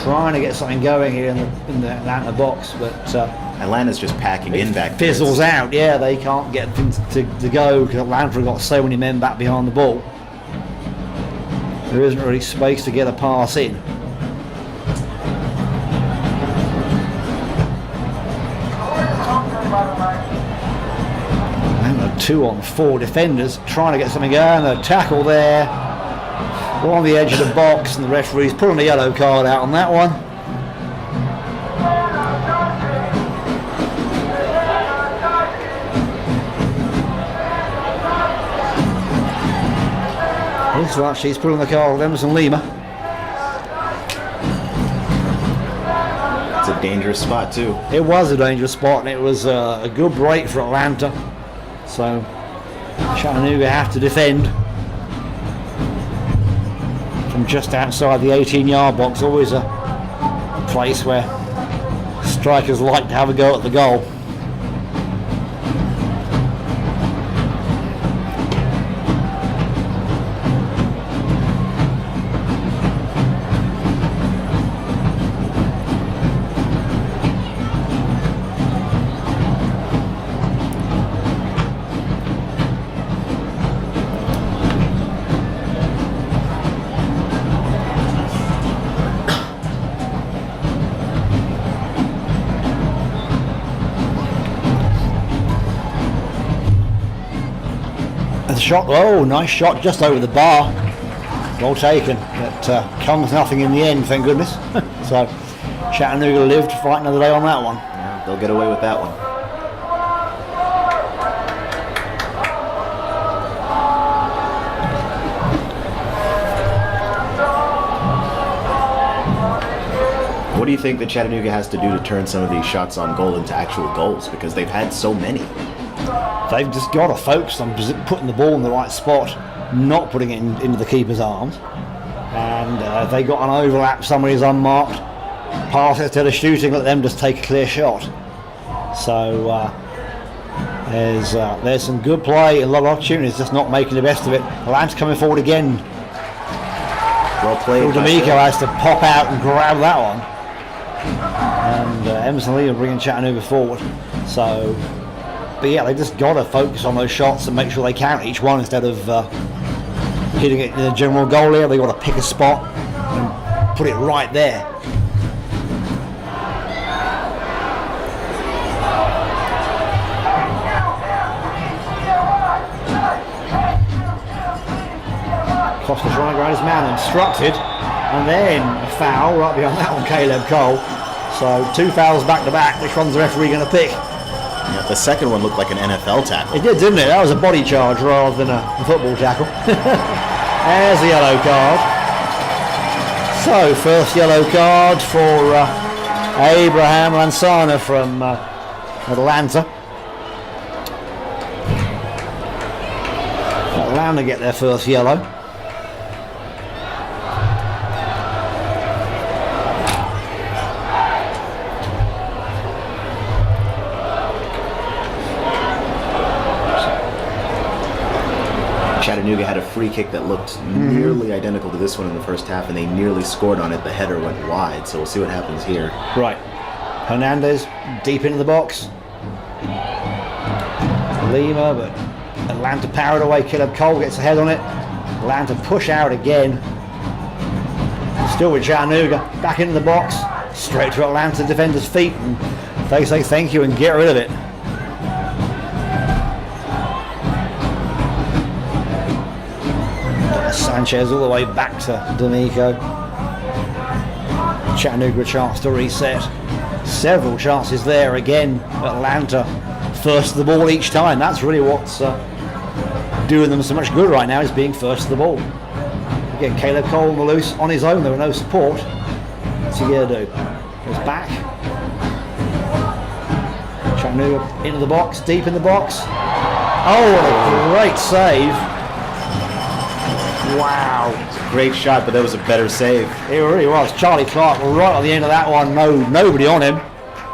Trying to get something going here in the Atlanta box, but Atlanta's just packing in back. Fizzles out. Yeah, they can't get things to go because Atlanta have got so many men back behind the ball. There isn't really space to get a pass in. Atlanta 2 on 4 defenders trying to get something going. A tackle there. On the edge of the box, and the referee's pulling a yellow card out on that one. Looks like she's pulling the card with Emerson Lima. It's a dangerous spot too. It was a dangerous spot, and it was a good break for Atlanta. So Chattanooga have to defend. Just outside the 18-yard box, always a place where strikers like to have a go at the goal. Shot, oh, nice shot just over the bar. Well taken, but comes nothing in the end, thank goodness. So Chattanooga lived to fight another day on that one. Yeah, they'll get away with that one. What do you think that Chattanooga has to do to turn some of these shots on goal into actual goals? Because they've had so many. They've just got to focus on putting the ball in the right spot, not putting it into the keeper's arms. And they got an overlap, somebody's unmarked, pass instead of shooting, let them just take a clear shot. So there's some good play, a lot of opportunities, just not making the best of it. Lance coming forward again. Well played. D'Amico has to pop out and grab that one. And Emerson Lee are bringing Chattanooga forward. So. But yeah, they just got to focus on those shots and make sure they count each one instead of hitting it in the general goal area. They got to pick a spot and put it right there. Costa trying to grab his man, instructed, and then a foul right behind that one, Caleb Cole. So 2 fouls back to back. Which one's the referee going to pick? Yeah, the second one looked like an NFL tackle. It did, didn't it? That was a body charge rather than a football tackle. There's the yellow card. So, first yellow card for Abraham Lansana from Atlanta. Atlanta get their first yellow. Chattanooga had a free kick that looked nearly identical to this one in the first half, and they nearly scored on it. The header went wide, so we'll see what happens here. Right. Hernandez deep into the box. Lima, but Atlanta powered away. Caleb Cole gets ahead on it. Atlanta push out again. Still with Chattanooga. Back into the box. Straight to Atlanta defenders' feet. And they say thank you and get rid of it. Sanchez all the way back to D'Amico. Chattanooga a chance to reset. Several chances there again. Atlanta first to the ball each time. That's really what's doing them so much good right now, is being first to the ball. Again, Caleb Cole on the loose on his own. There were no support. What's he going to do? Goes back. Chattanooga into the box, deep in the box. Oh, what a great save. Wow. It's a great shot, but that was a better save. It really was. Charlie Clark right at the end of that one. Nobody on him.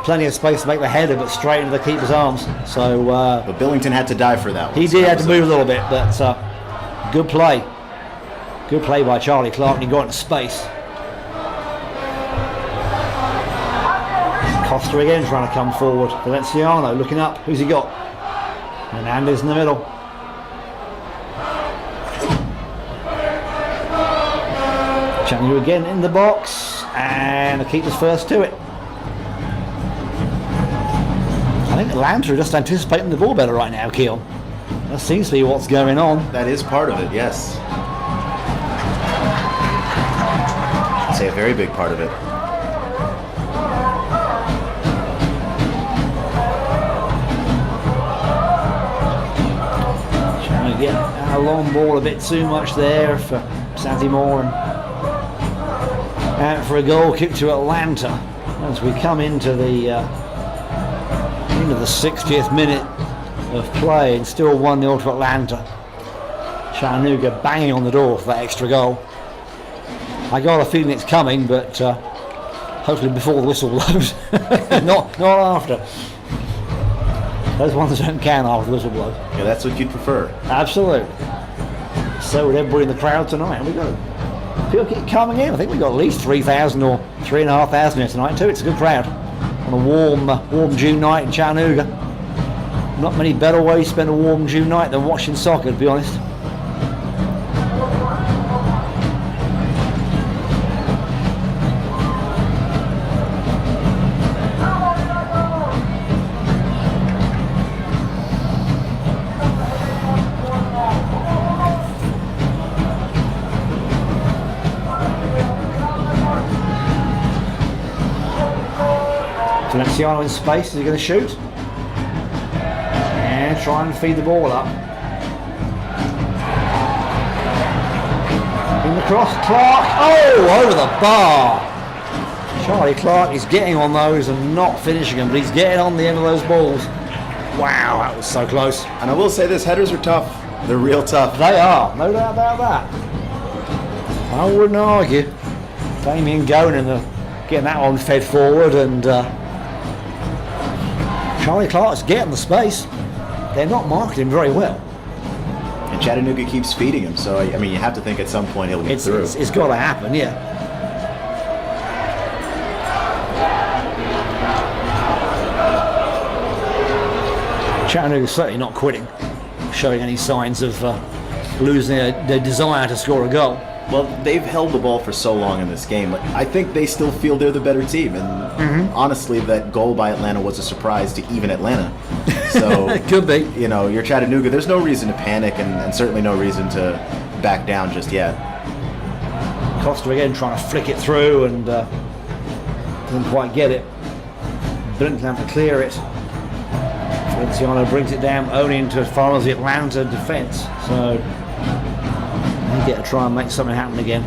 Plenty of space to make the header, but straight into the keeper's arms. So, but Billington had to die for that one. He did have to move a little bit, but good play. Good play by Charlie Clark, and he got into space. Costa again trying to come forward. Valenciano looking up. Who's he got? Hernandez in the middle. Chattanooga again in the box, and the keeper's first to it. I think Atlanta are just anticipating the ball better right now, Keon. That seems to be what's going on. That is part of it, yes. I'd say a very big part of it. Trying to get a long ball a bit too much there for Santi Moore, and out for a goal kick to Atlanta as we come into the 60th minute of play, and still 1-0 to Atlanta. Chattanooga banging on the door for that extra goal. I got a feeling it's coming, but hopefully before the whistle blows. not after. Those ones don't count after the whistle blows. Yeah, that's what you'd prefer. Absolutely. So would everybody in the crowd tonight. And we got people keep coming in. I think we got at least 3,000 or 3,500 here tonight too. It's a good crowd on a warm June night in Chattanooga. Not many better ways to spend a warm June night than watching soccer, to be honest. Valenciano in space. Is he going to shoot? And try and feed the ball up. In the cross, Clark. Oh, over the bar. Charlie Clark is getting on those and not finishing them, but he's getting on the end of those balls. Wow, that was so close. And I will say this, headers are tough. They're real tough. They are, no doubt about that. I wouldn't argue. Damien going and getting that one fed forward, and Charlie Clark's getting the space. They're not marking him very well. And Chattanooga keeps feeding him, so I mean, you have to think at some point he'll get through. It's got to happen, yeah. Chattanooga's certainly not quitting, showing any signs of losing their desire to score a goal. Well, they've held the ball for so long in this game. I think they still feel they're the better team. And honestly, that goal by Atlanta was a surprise to even Atlanta. So it could be. You know, you're Chattanooga. There's no reason to panic, and certainly no reason to back down just yet. Costa again trying to flick it through and doesn't quite get it. Billington have to clear it. Valenciano brings it down only into as far as the Atlanta defence. So they get to try and make something happen again.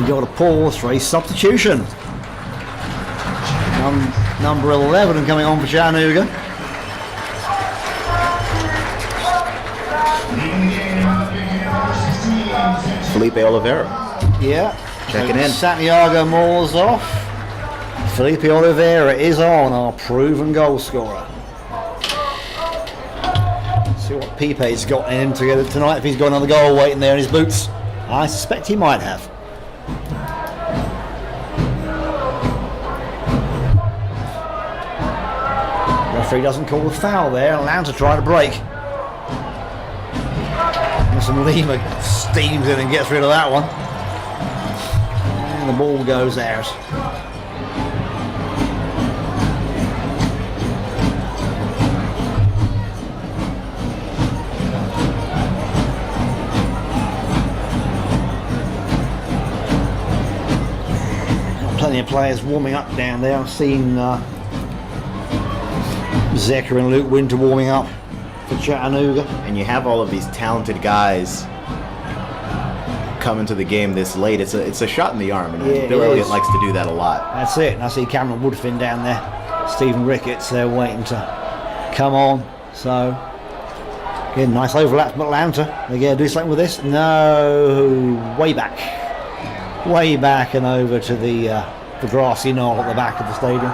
we got a pause for a substitution. Number 11 coming on for Chattanooga. Felipe Oliveira. Yeah. Checking in. Santiago Moore's off. Felipe Oliveira is on, our proven goal scorer. See what Pipe's got in him together tonight, if he's got another goal waiting there in his boots. I suspect he might have. Referee doesn't call the foul there, allowed to try to break. Some Lima steams in and gets rid of that one. And the ball goes out. Plenty of players warming up down there. I've seen Zeker and Luke Winter warming up for Chattanooga. And you have all of these talented guys coming to the game this late. It's a shot in the arm, and Bill Elliott likes to do that a lot. That's it. And I see Cameron Woodfin down there. Stephen Ricketts there waiting to come on. So, again, nice overlap from Atlanta. They're going to do something with this? No. Way back and over to the grassy knoll at the back of the stadium.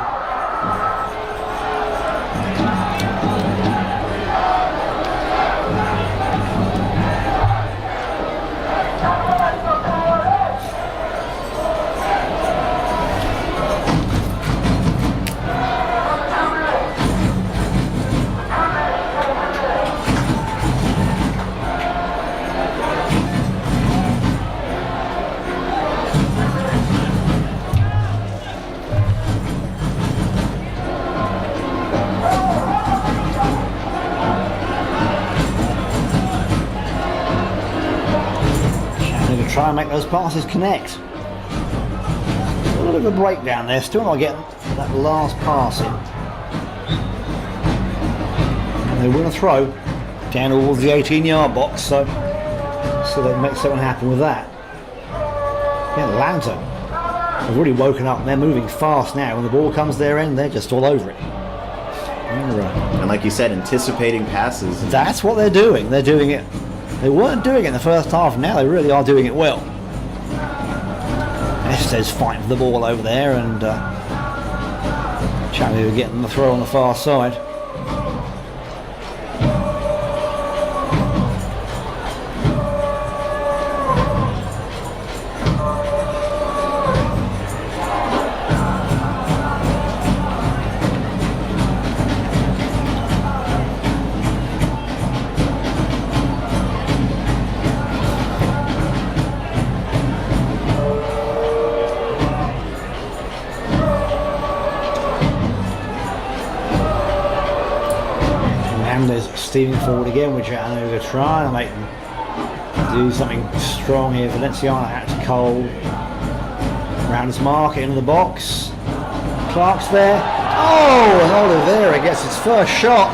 Try and make those passes connect. A little bit of a breakdown there, still not getting that last pass in. And they win a throw down towards the 18-yard box, so they make something happen with that. Yeah, Atlanta have really woken up and they're moving fast now. When the ball comes their end, they're just all over it. And like you said, anticipating passes. That's what they're doing. They're doing it. They weren't doing it in the first half, now they really are doing it well. Estes fighting for the ball over there, and Chattanooga getting the throw on the far side. Steaming forward again with Chattanooga, trying to make them do something strong here. Valenciano out to Cole. Round his mark, into the box. Clark's there. Oh, and Oliveira gets his first shot.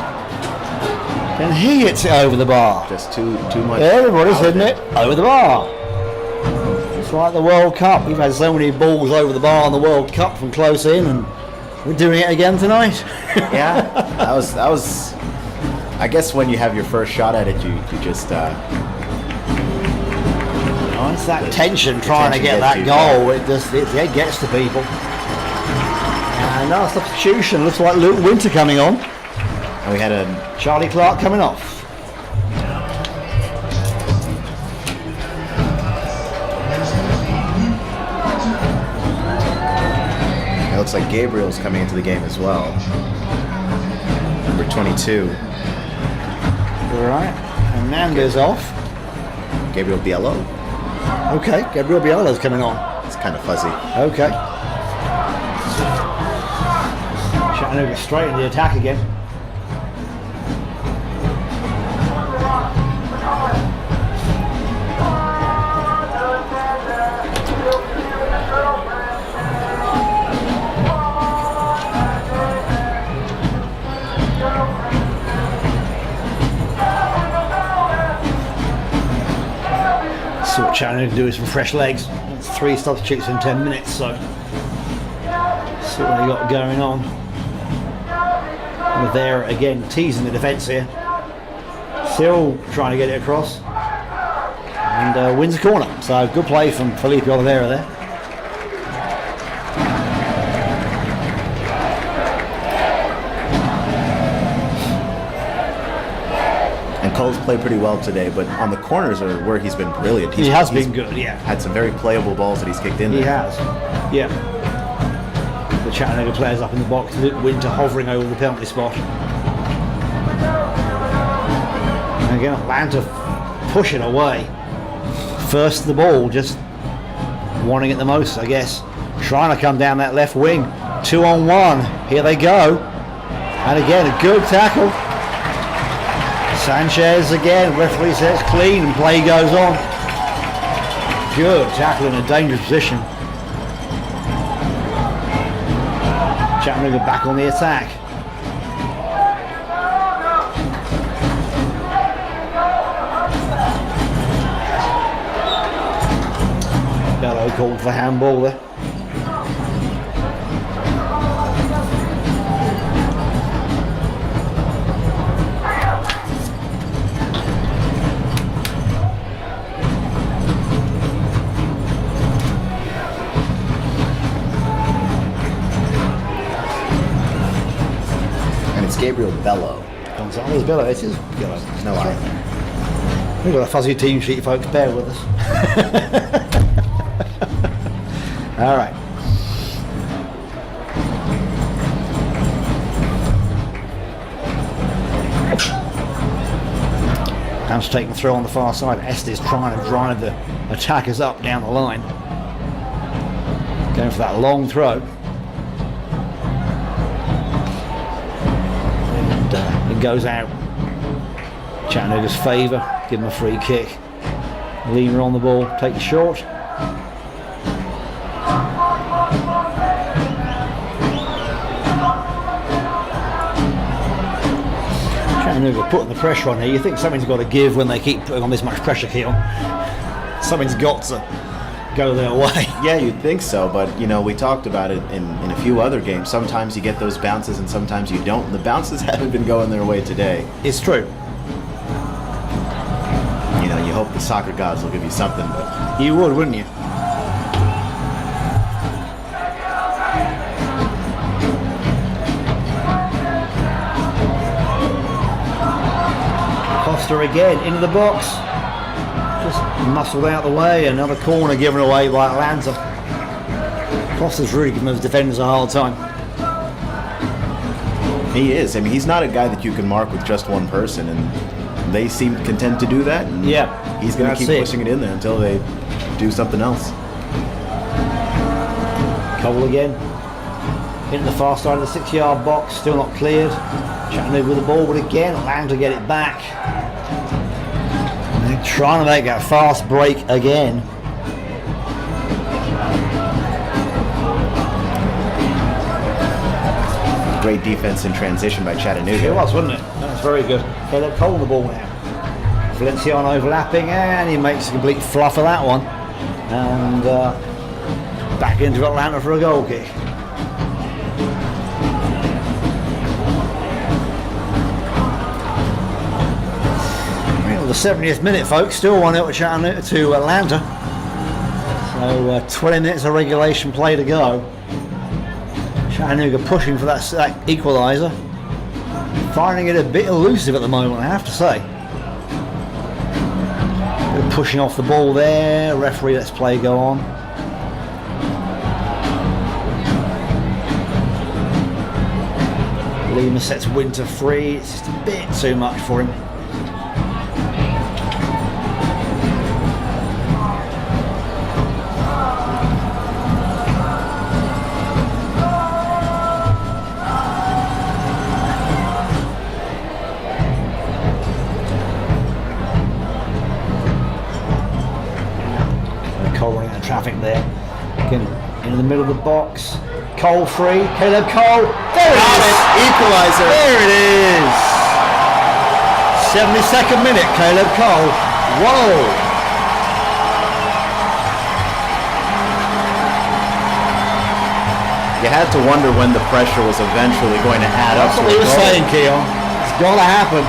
And he hits it over the bar. Just too much. Everybody's hitting it over the bar. It's like the World Cup. We've had so many balls over the bar in the World Cup from close in, and we're doing it again tonight. Yeah, that was. I guess when you have your first shot at it, you just. It's that tension trying to get that goal. It gets to people. And now substitution. Looks like Luke Winter coming on. And we had a Charlie Clark coming off. It looks like Gabriel's coming into the game as well. Number 22. All right. And Nando's off. Gabriel Biello. Okay, Gabriel Biello's coming on. It's kind of fuzzy. Okay. Chattanooga straight in the attack again. So what Chattanooga do is some fresh legs. Let's 3 substitutes in 10 minutes, so see what they got going on. And there again, teasing the defence here. Still trying to get it across. And wins the corner. So good play from Felipe Oliveira there. And Cole's played pretty well today, but on the corners are where he's been brilliant. He has been good, yeah. Had some very playable balls that he's kicked in there. He has, yeah. The Chattanooga players up in the box, Winter hovering over the penalty spot. And again, Atlanta pushing away. First to the ball, just wanting it the most, I guess. Trying to come down that left wing. 2-on-1. Here they go. And again, a good tackle. Sanchez again. Referee says clean and play goes on. Good tackle in a dangerous position. Chattanooga back on the attack. Bello called for handball there. And it's Gabriel Bello. Gonzalez Bello, it is Bello. There's no I in there. We've got a fuzzy team sheet, folks, bear with us. All right. Ham's taking the throw on the far side. Estes trying to drive the attackers up down the line. Going for that long throw. And it goes out. Chattanooga's favour. Give him a free kick. Lima on the ball. Take the short. Chattanooga putting the pressure on here. You think something's got to give when they keep putting on this much pressure, Keon. Something's got to go their way. Yeah, you'd think so, but you know, we talked about it in a few other games. Sometimes you get those bounces and sometimes you don't. And the bounces haven't been going their way today. It's true. You know, you hope the soccer gods will give you something, but You would, wouldn't you? Costa again into the box. Just muscled out the way. Another corner given away by Atlanta. Costa's really giving those defenders a hard time. he is. I mean, he's not a guy that you can mark with just one person, and they seem content to do that. And yeah, he's going to keep pushing it in there until they do something else. Cole again. Hitting the far side of the 6-yard box, still not cleared. Chattanooga with the ball, but again, Atlanta get it back. And they're trying to make that fast break again. Great defense in transition by Chattanooga. It was, wasn't it? That was very good. Caleb Cole on the ball now. Valenciano overlapping, and he makes a complete fluff of that one. And back into Atlanta for a goal kick. Well, the 70th minute, folks. Still 1-0 to Atlanta. So 20 minutes of regulation play to go. Chattanooga pushing for that equaliser. Finding it a bit elusive at the moment, I have to say. They're pushing off the ball there. Referee lets play go on. Lima sets Winter free. It's just a bit too much for him. Traffic there. Again, into the middle of the box. Cole free. Caleb Cole. There it is. Equalizer. There it is. 72nd minute. Caleb Cole. Whoa. You had to wonder when the pressure was eventually going to add up. That's what he was saying, Keon. It's got to happen.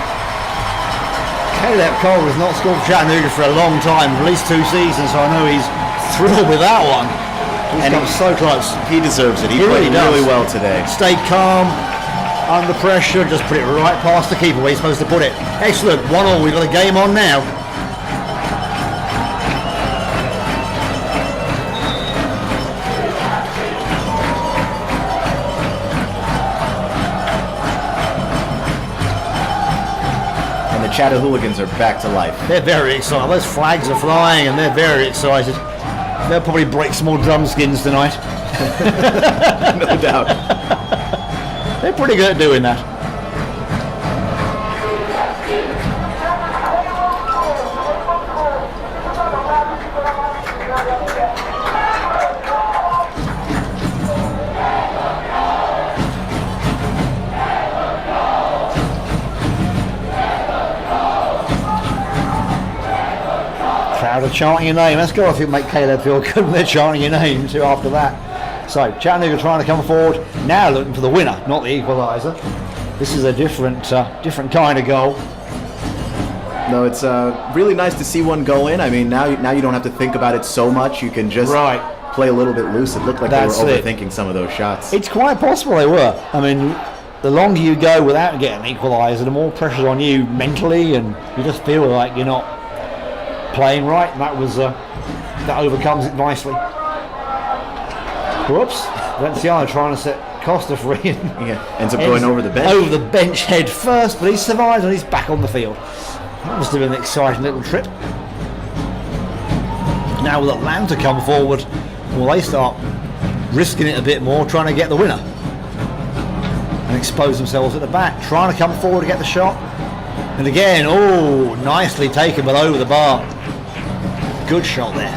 Caleb Cole has not scored for Chattanooga for a long time, at least 2 seasons, so I know he's thrilled with that one. He's come so close. He deserves it. He really played really well today. Stayed calm, under pressure, just put it right past the keeper where he's supposed to put it. Excellent, 1-1, we've got a game on now. Chattanooga are back to life. They're very excited. Those flags are flying and they're very excited. They'll probably break some more drum skins tonight. No doubt. They're pretty good at doing that. Crowd are chanting your name. That's got to make Caleb feel good when they're chanting your name too after that. So Chattanooga trying to come forward, now looking for the winner, not the equaliser. This is a different kind of goal. No, it's really nice to see one go in. I mean, now you don't have to think about it so much. You can just play a little bit loose. It looked like they were overthinking some of those shots. It's quite possible they were. I mean, the longer you go without getting an equaliser, the more pressure's on you mentally, and you just feel like you're not playing right, and that overcomes it nicely. Whoops, Valenciano trying to set Costa free and ends up going over the bench. Over the bench head first, but he survives and he's back on the field. That must have been an exciting little trip. Now with Atlanta come forward, well, they start risking it a bit more, trying to get the winner and expose themselves at the back, trying to come forward to get the shot. And again, oh, nicely taken, but over the bar. Good shot there.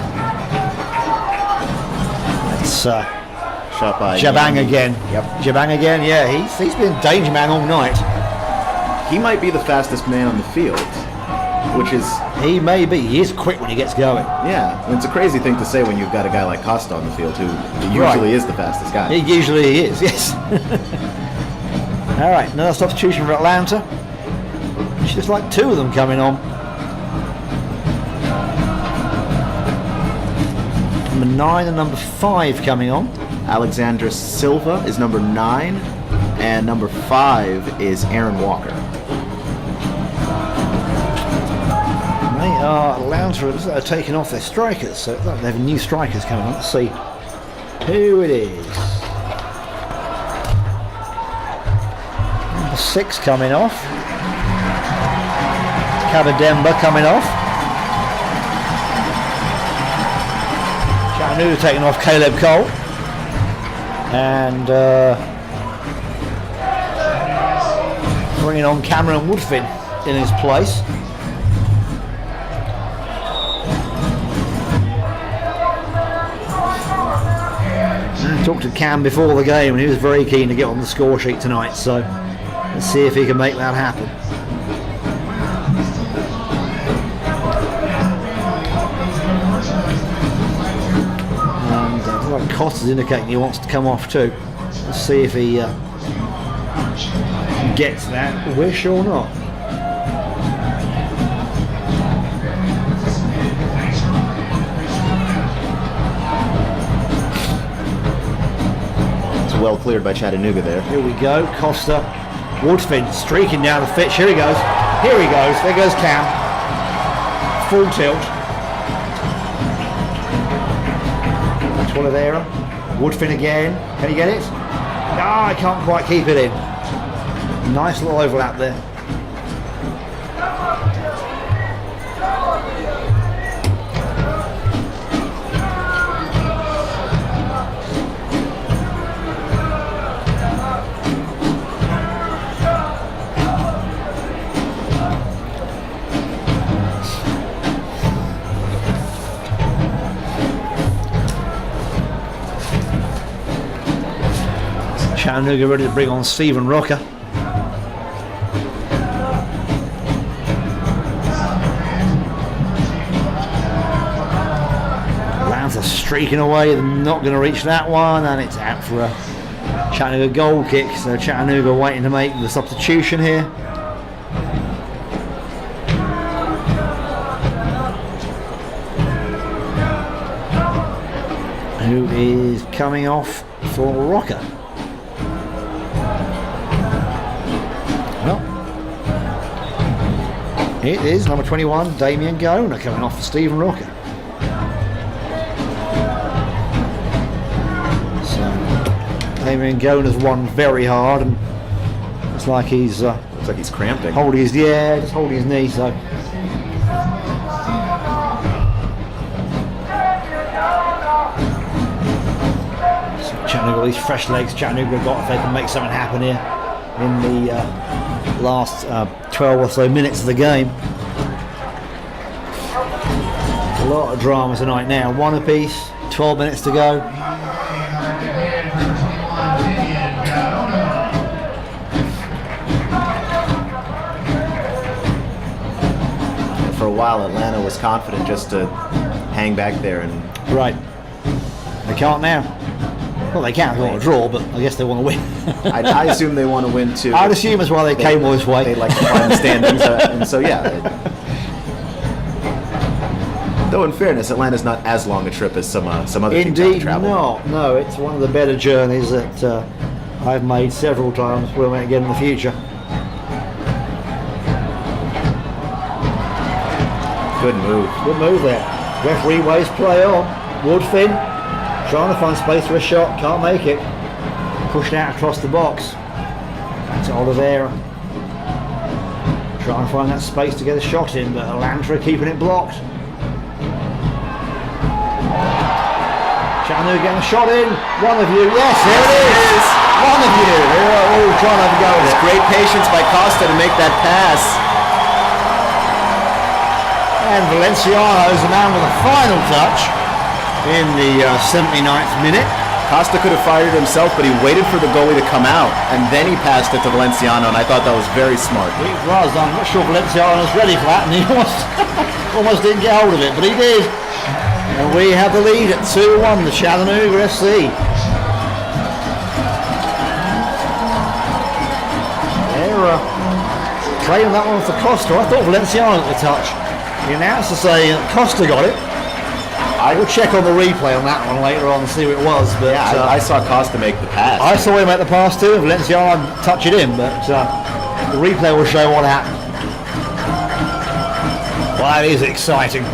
It's shot by Jabang again. Yep. Jabang again, yeah. He's been danger man all night. He might be the fastest man on the field, which is... He may be. He is quick when he gets going. Yeah, and it's a crazy thing to say when you've got a guy like Costa on the field who usually is the fastest guy. He usually is, yes. All right, another substitution for Atlanta. It's just like 2 of them coming on. Number 9 and number 5 coming on. Alexandra Silva is number 9, and number 5 is Aaron Walker. They are Atlanta are taking off their strikers, so they have new strikers coming on. Let's see who it is. Number 6 coming off. Kabademba coming off. Chattanooga taking off Caleb Cole. And bringing on Cameron Woodfin in his place. I talked to Cam before the game and he was very keen to get on the score sheet tonight, so let's see if he can make that happen. Costa's indicating he wants to come off too. Let's see if he gets that wish or not. It's well cleared by Chattanooga there. Here we go. Costa, Woodfin streaking down the pitch. Here he goes. Here he goes. There goes Cam. Full tilt. Oliveira, Woodfin again. Can he get it? No, I can't quite keep it in. Nice little overlap there. Chattanooga ready to bring on Stephen Rocker. Atlanta streaking away, not going to reach that one, and it's out for Chattanooga goal kick, so Chattanooga waiting to make the substitution here. Who is coming off for Rocker? Well, it is number 21, Damien Gona, coming off for Stephen Rocker. So Damien Gona's won very hard, and it's like he's Looks like he's cramping. holding his just holding his knee. So. Chattanooga, these fresh legs Chattanooga got if they can make something happen here in the last 12 or so minutes of the game. A lot of drama tonight now. One apiece, 12 minutes to go. For a while, Atlanta was confident just to hang back there and. Right. They can't now. Well, they can't want to draw, but I guess they want to win. I assume they want to win too. I'd assume as well they came all this way. They like to climb the standings, and so yeah. Though in fairness, Atlanta's not as long a trip as some other teams have to Indeed travel. not. No, it's one of the better journeys that I've made several times. We'll make again in the future. Good move. Good move there. Referee waves play on. Woodfin trying to find space for a shot, can't make it. Pushed out across the box. Back to Oliveira. Trying to find that space to get a shot in, but Atlanta keeping it blocked. Chattanooga getting a shot in. One of you, yes, there it is. One of you. They're all trying to have a go at it. Great patience by Costa to make that pass. And Valenciano's the man with the final touch in the 79th minute. Costa could have fired it himself, but he waited for the goalie to come out, and then he passed it to Valenciano, and I thought that was very smart. It was. I'm not sure Valenciano's ready for that, and he almost didn't get hold of it, but he did. And we have the lead at 2-1, the Chattanooga FC. They're claiming that one for Costa. I thought Valenciano got the touch. The announcer saying Costa got it. I will check on the replay on that one later on and see what it was. But yeah, I saw Costa make the pass. I saw him make the pass too. Valenciano touch it in, but the replay will show what happened. Well, that is exciting.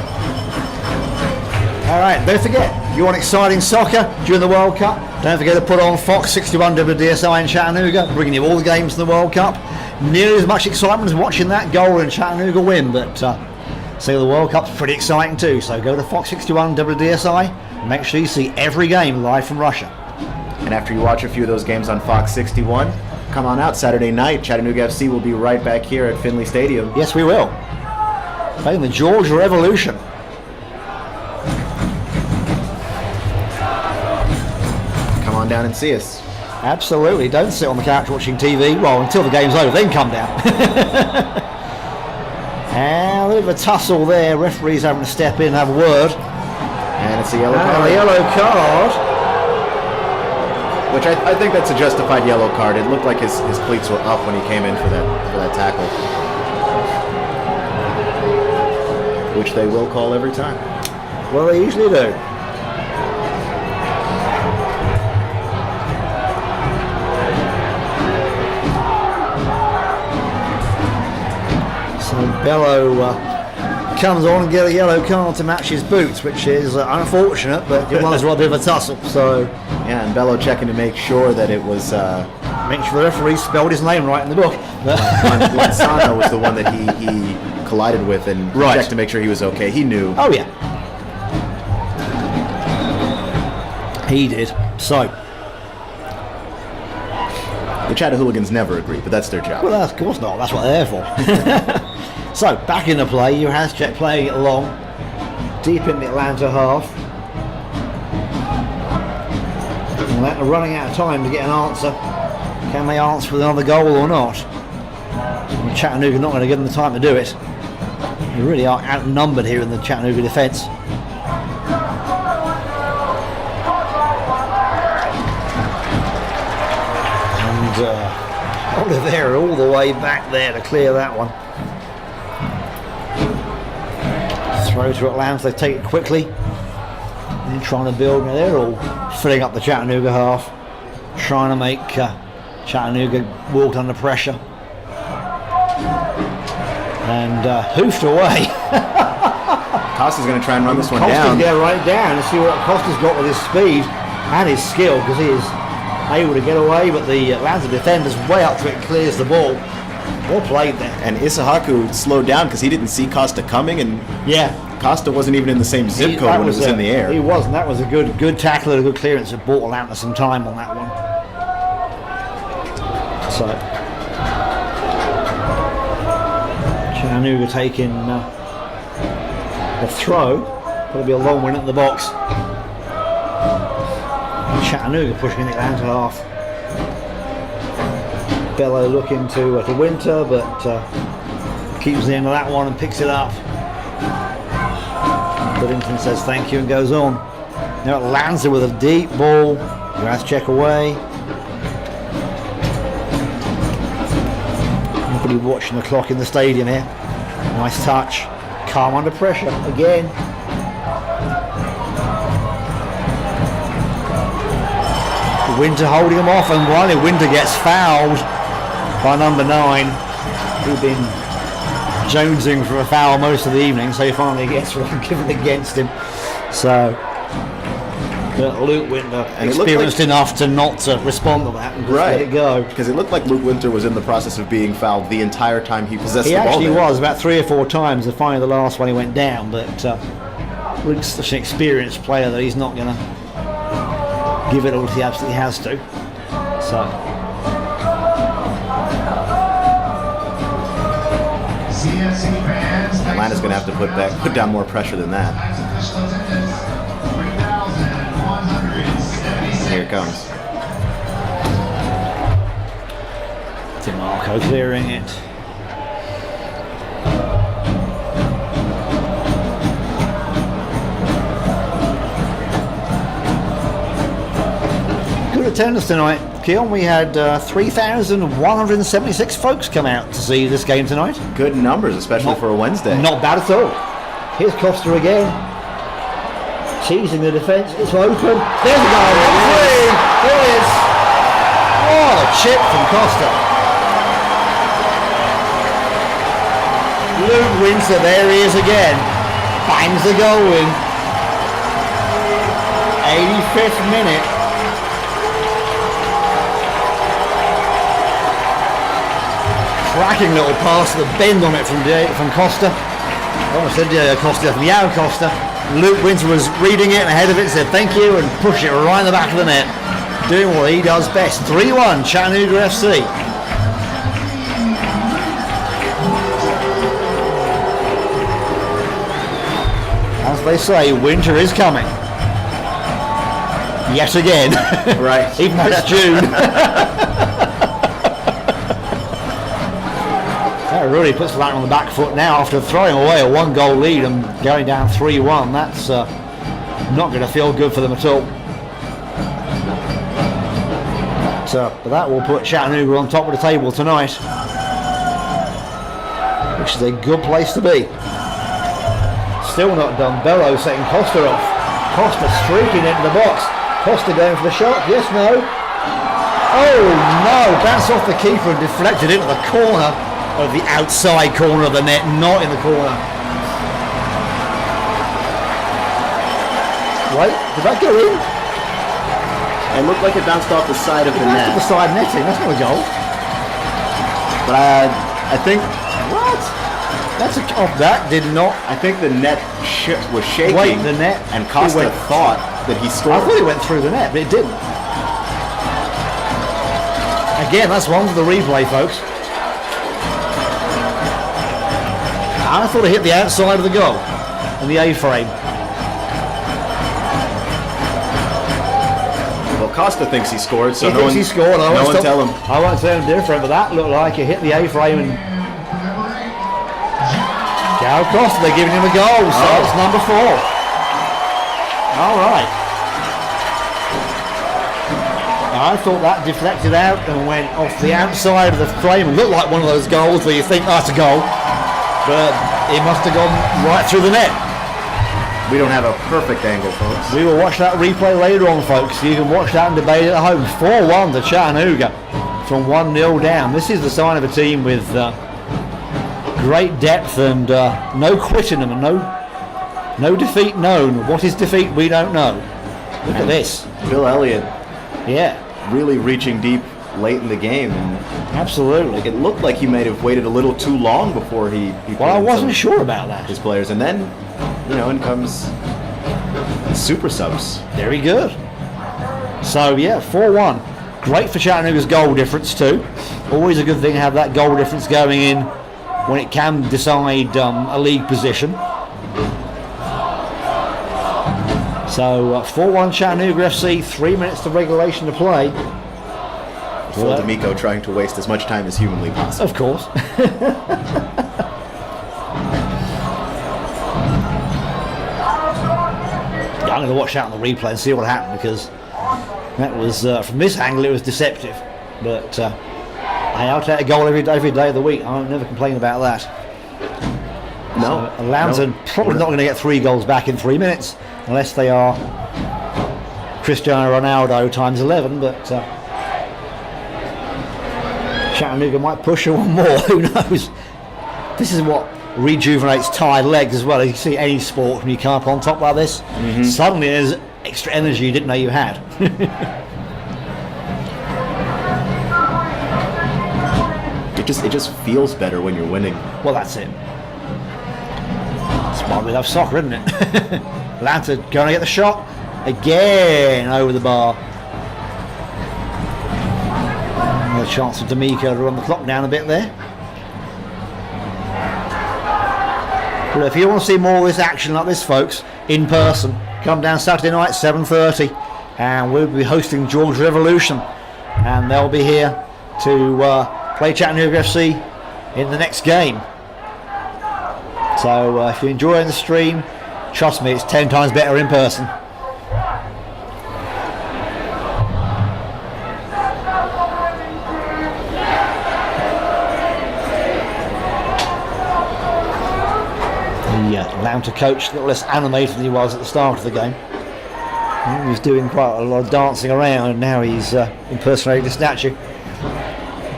All right, don't forget, you want exciting soccer during the World Cup? Don't forget to put on Fox 61 WDSI in Chattanooga, bringing you all the games in the World Cup. Nearly as much excitement as watching that goal in Chattanooga win, but so the World Cup's pretty exciting too. So go to Fox 61 WDSI and make sure you see every game live from Russia. And after you watch a few of those games on Fox 61, come on out Saturday night. Chattanooga FC will be right back here at Finley Stadium. Yes, we will. Playing the Georgia Revolution. Come on down and see us. Absolutely. Don't sit on the couch watching TV. Well, until the game's over, then come down. And a little bit of a tussle there. Referee's having to step in and have a word. And it's a yellow card. A yellow card. Which I think that's a justified yellow card. It looked like his cleats were up when he came in for that tackle. Which they will call every time. Well, they usually do. So Bello comes on and gets a yellow card to match his boots, which is unfortunate, but it was a bit of a tussle. So yeah, and Bello checking to make sure that it was. Make sure the referee spelled his name right in the book. Lanzano was the one that he collided with and checked to make sure he was okay. He knew. Oh yeah, he did. So the Chatahooligans never agree, but that's their job. well, of course not. That's what they're there for. So back in the play, Johansson playing it along, deep in the Atlanta half. And they're running out of time to get an answer. Can they answer with another goal or not? And Chattanooga not going to give them the time to do it. They really are outnumbered here in the Chattanooga defence. out of there, all the way back there to clear that one. Throw to Atlanta, they take it quickly. And trying to build, now they're all filling up the Chattanooga half, trying to make Chattanooga walk under pressure. And hoofed away. Costa's going to try and run this one Costa's down. Costa's going right down and see what Costa's got with his speed and his skill, because he is able to get away, but the Atlanta defender's way up to it, clears the ball. Well played there. And Isahaku slowed down because he didn't see Costa coming, and Costa wasn't even in the same zip code when it was in the air. He wasn't. That was a good tackle and a good clearance that bought Atlanta some time on that one. So Chattanooga taking the throw. Probably be a long one at the box. Chattanooga pushing the Atlanta half. Bello looking to Winter, but keeps the end of that one and picks it up. Livingston says thank you and goes on. Now it lands it with a deep ball. Check away. Nobody watching the clock in the stadium here. Nice touch. Calm under pressure again. Winter holding him off, and Riley Winter gets fouled by number 9, who'd been jonesing for a foul most of the evening, so he finally gets one given against him. So Luke Winter experienced enough to not respond to that and just let it go. Because it looked like Luke Winter was in the process of being fouled the entire time he possessed the ball. He actually was, about 3 or 4 times. Finally the last one he went down, but Luke's such an experienced player that he's not going to give it all he absolutely has to. So Atlanta's going to have to put down more pressure than that. Here it comes. DeMarco clearing it. Good attendance tonight, Keon. We had 3,176 folks come out to see this game tonight. Good numbers, especially for a Wednesday. Not bad at all. Here's Costa again. Teasing the defence. It's open. There's a goal. There it is. Oh, a chip from Costa. Luke Winter, there he is again. Bangs the goal in. 85th minute. Cracking little pass with a bend on it from Costa. I almost said Diego Costa, from Yao Costa. Luke Winter was reading it and ahead of it, said thank you and pushed it right in the back of the net. Doing what he does best. 3-1 Chattanooga FC. As they say, winter is coming. Yet again. Right. Even though it's June. That really puts Atlanta on the back foot now after throwing away a 1-goal lead and going down 3-1. That's not going to feel good for them at all. But that will put Chattanooga on top of the table tonight, which is a good place to be. Still not done. Bello setting Costa off. Costa streaking into the box. Costa going for the shot. Yes, no. Oh no! Bounced off the keeper and deflected into the corner of the outside corner of the net, not in the corner. Wait, did that go in? It looked like it bounced off the side of the net. The side netting, that's not a goal. But I think... What? That's that did not... I think the net was shaking. Wait, the net... And Costa thought that he scored. I thought it went through the net, but it didn't. Again, that's one for the replay, folks. I thought it hit the outside of the goal and the A-frame. Well, Costa thinks he scored, so he thinks he scored. No one tell him. I won't tell him different, but that looked like it hit the A-frame and Gal Costa, they're giving him a goal, so it's number 4. All right. I thought that deflected out and went off the outside of the frame. It looked like one of those goals where you think, oh, that's a goal. But it must have gone right through the net. We don't have a perfect angle, folks. We will watch that replay later on, folks. You can watch that and debate it at home. 4-1 to Chattanooga from 1-0 down. This is the sign of a team with great depth and no quit in them and no defeat known. What is defeat? We don't know. Look at this. Bill Elliott. Yeah. Really reaching deep late in the game. Absolutely. It looked like he might have waited a little too long before he well, I wasn't sure about that. His players. And then, in comes super subs. Very good. So, yeah, 4-1. Great for Chattanooga's goal difference, too. Always a good thing to have that goal difference going in when it can decide a league position. So 4-1 Chattanooga FC, 3 minutes to regulation to play. Phil D'Amico trying to waste as much time as humanly possible. Of course. I'm going to watch out on the replay and see what happened, because that was, from this angle, it was deceptive. But I'll take a goal every day of the week. I'll never complain about that. No. So Lounston probably not going to get 3 goals back in 3 minutes, unless they are Cristiano Ronaldo times 11, but Chattanooga might push one more, who knows. This is what rejuvenates tired legs as well. You see any sport when you come up on top like this, suddenly there's extra energy you didn't know you had. It just feels better when you're winning. Well, that's it. That's why we love soccer, isn't it? Atlanta going to get the shot again over the bar. Another chance for D'Amico to run the clock down a bit there. Well, if you want to see more of this action like this, folks, in person, come down Saturday night, 7:30, and we'll be hosting George Revolution, and they'll be here to play Chattanooga FC in the next game. So if you're enjoying the stream, trust me, it's 10 times better in person. The Atlanta coach, a little less animated than he was at the start of the game. He was doing quite a lot of dancing around, and now he's impersonating the statue.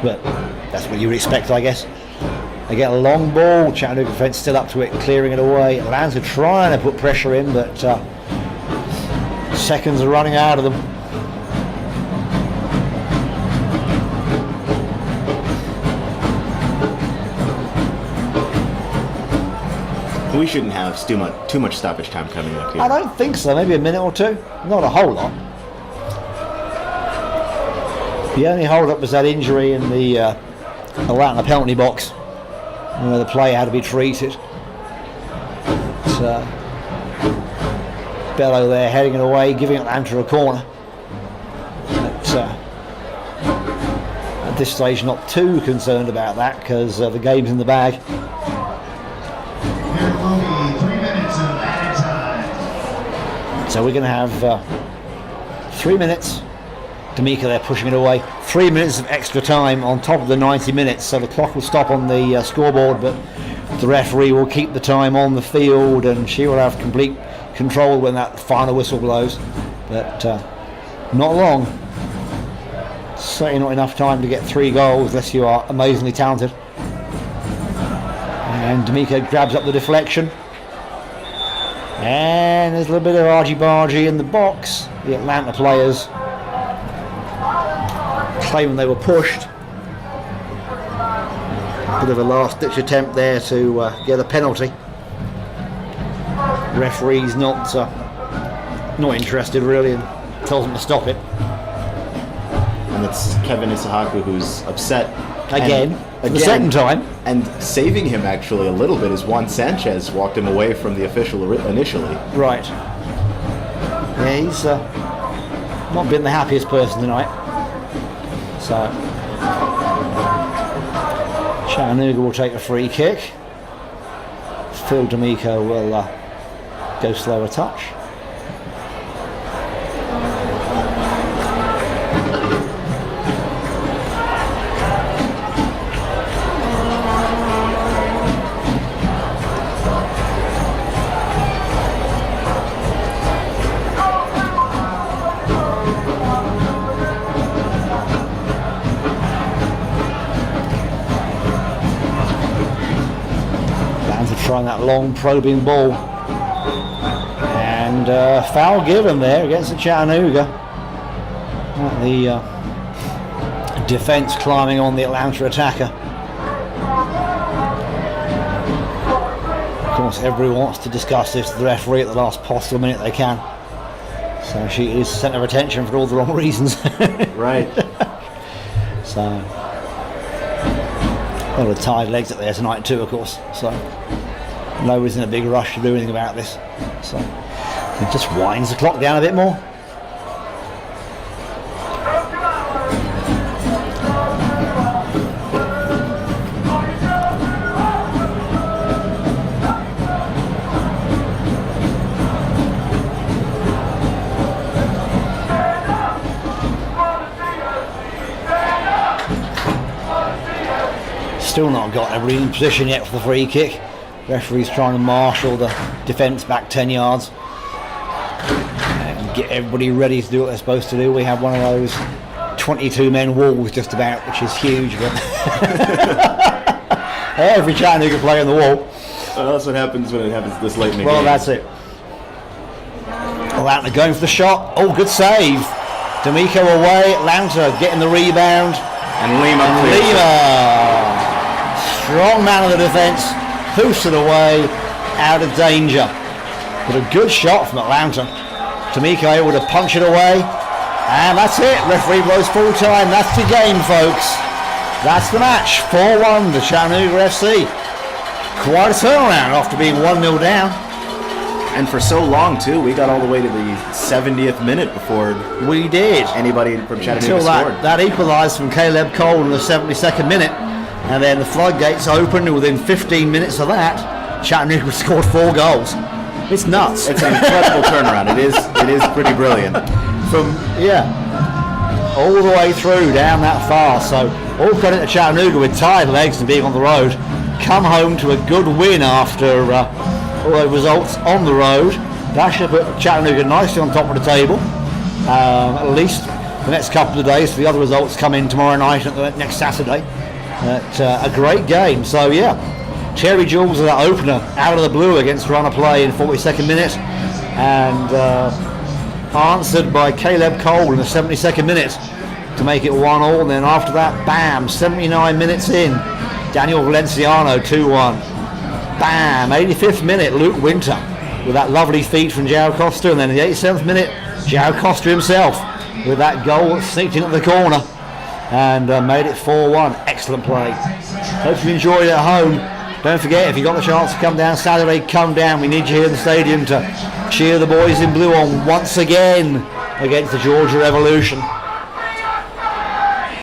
But that's what you would expect, I guess. They get a long ball, Chattanooga defence still up to it, clearing it away. Atlanta trying to put pressure in, but seconds are running out of them. We shouldn't have too much stoppage time coming up here. I don't think so, maybe a minute or two. Not a whole lot. The only hold up was that injury in the Atlanta penalty box, where the player had to be treated. But, Bello there heading it away, giving Atlanta a corner. But, at this stage, not too concerned about that, because the game's in the bag. There will be 3 minutes of added time. So we're going to have 3 minutes. D'Amico there pushing it away. 3 minutes of extra time on top of the 90 minutes, so the clock will stop on the scoreboard, but the referee will keep the time on the field, and she will have complete control when that final whistle blows. But not long. Certainly not enough time to get 3 goals unless you are amazingly talented. And D'Amico grabs up the deflection. And there's a little bit of argy-bargy in the box. The Atlanta players claiming they were pushed. Bit of a last-ditch attempt there to get a penalty. The referee's not interested really, and tells them to stop it. And it's Kevin Isahaku who's upset Again, for the second time. And saving him actually a little bit is Juan Sanchez walked him away from the official initially. Right. Yeah, he's not been the happiest person tonight. So Chattanooga will take a free kick. Phil D'Amico will go slower touch. throwing that long probing ball. And foul given there against the Chattanooga. The defense climbing on the Atlanta attacker. Of course, everyone wants to discuss this with the referee at the last possible minute they can. So she is centre of attention for all the wrong reasons. Right. So, a lot of tired legs up there tonight too, of course. So, nobody's in a big rush to do anything about this. So, it just winds the clock down a bit more. Still not got everybody in position yet for the free kick. Referee's trying to marshal the defence back 10 yards and get everybody ready to do what they're supposed to do. We have one of those 22-men walls just about, which is huge. But every Chattanooga player on the wall. Well, that's what happens when it happens this late in the game. Well, that's it. Atlanta going for the shot. Oh, good save. D'Amico away. Atlanta getting the rebound. And Lima. Strong man of the defence, hoofs it away, out of danger. But a good shot from Atlanta. D'Amico able to punch it away, and that's it. Referee blows full time. That's the game, folks. That's the match. 4-1 to Chattanooga FC. Quite a turnaround after being 1-0 down. And for so long too, we got all the way to the 70th minute before we did. Anybody from Chattanooga Until scored. that equalised from Caleb Cole in the 72nd minute. And then the floodgates opened, and within 15 minutes of that, Chattanooga scored 4 goals. It's nuts. It's an incredible turnaround. It is pretty brilliant. From all the way through down that far. So all credit to Chattanooga with tired legs and being on the road. Come home to a good win after all those results on the road. That should put Chattanooga nicely on top of the table. At least the next couple of days. The other results come in tomorrow night and next Saturday. A great game. So Cherry Jewels of that opener out of the blue against runner play in 42nd minute, and answered by Caleb Cole in the 72nd minute to make it 1-1. And then after that, bam, 79 minutes in, Daniel Valenciano 2-1. Bam, 85th minute, Luke Winter with that lovely feed from Joe Costa, and then the 87th minute, Joe Costa himself with that goal that sneaked in at the corner and made it 4-1. Excellent play. Hope you enjoyed it at home. Don't forget, if you got the chance to come down Saturday, come down. We need you here in the stadium to cheer the boys in blue on once again against the Georgia Revolution.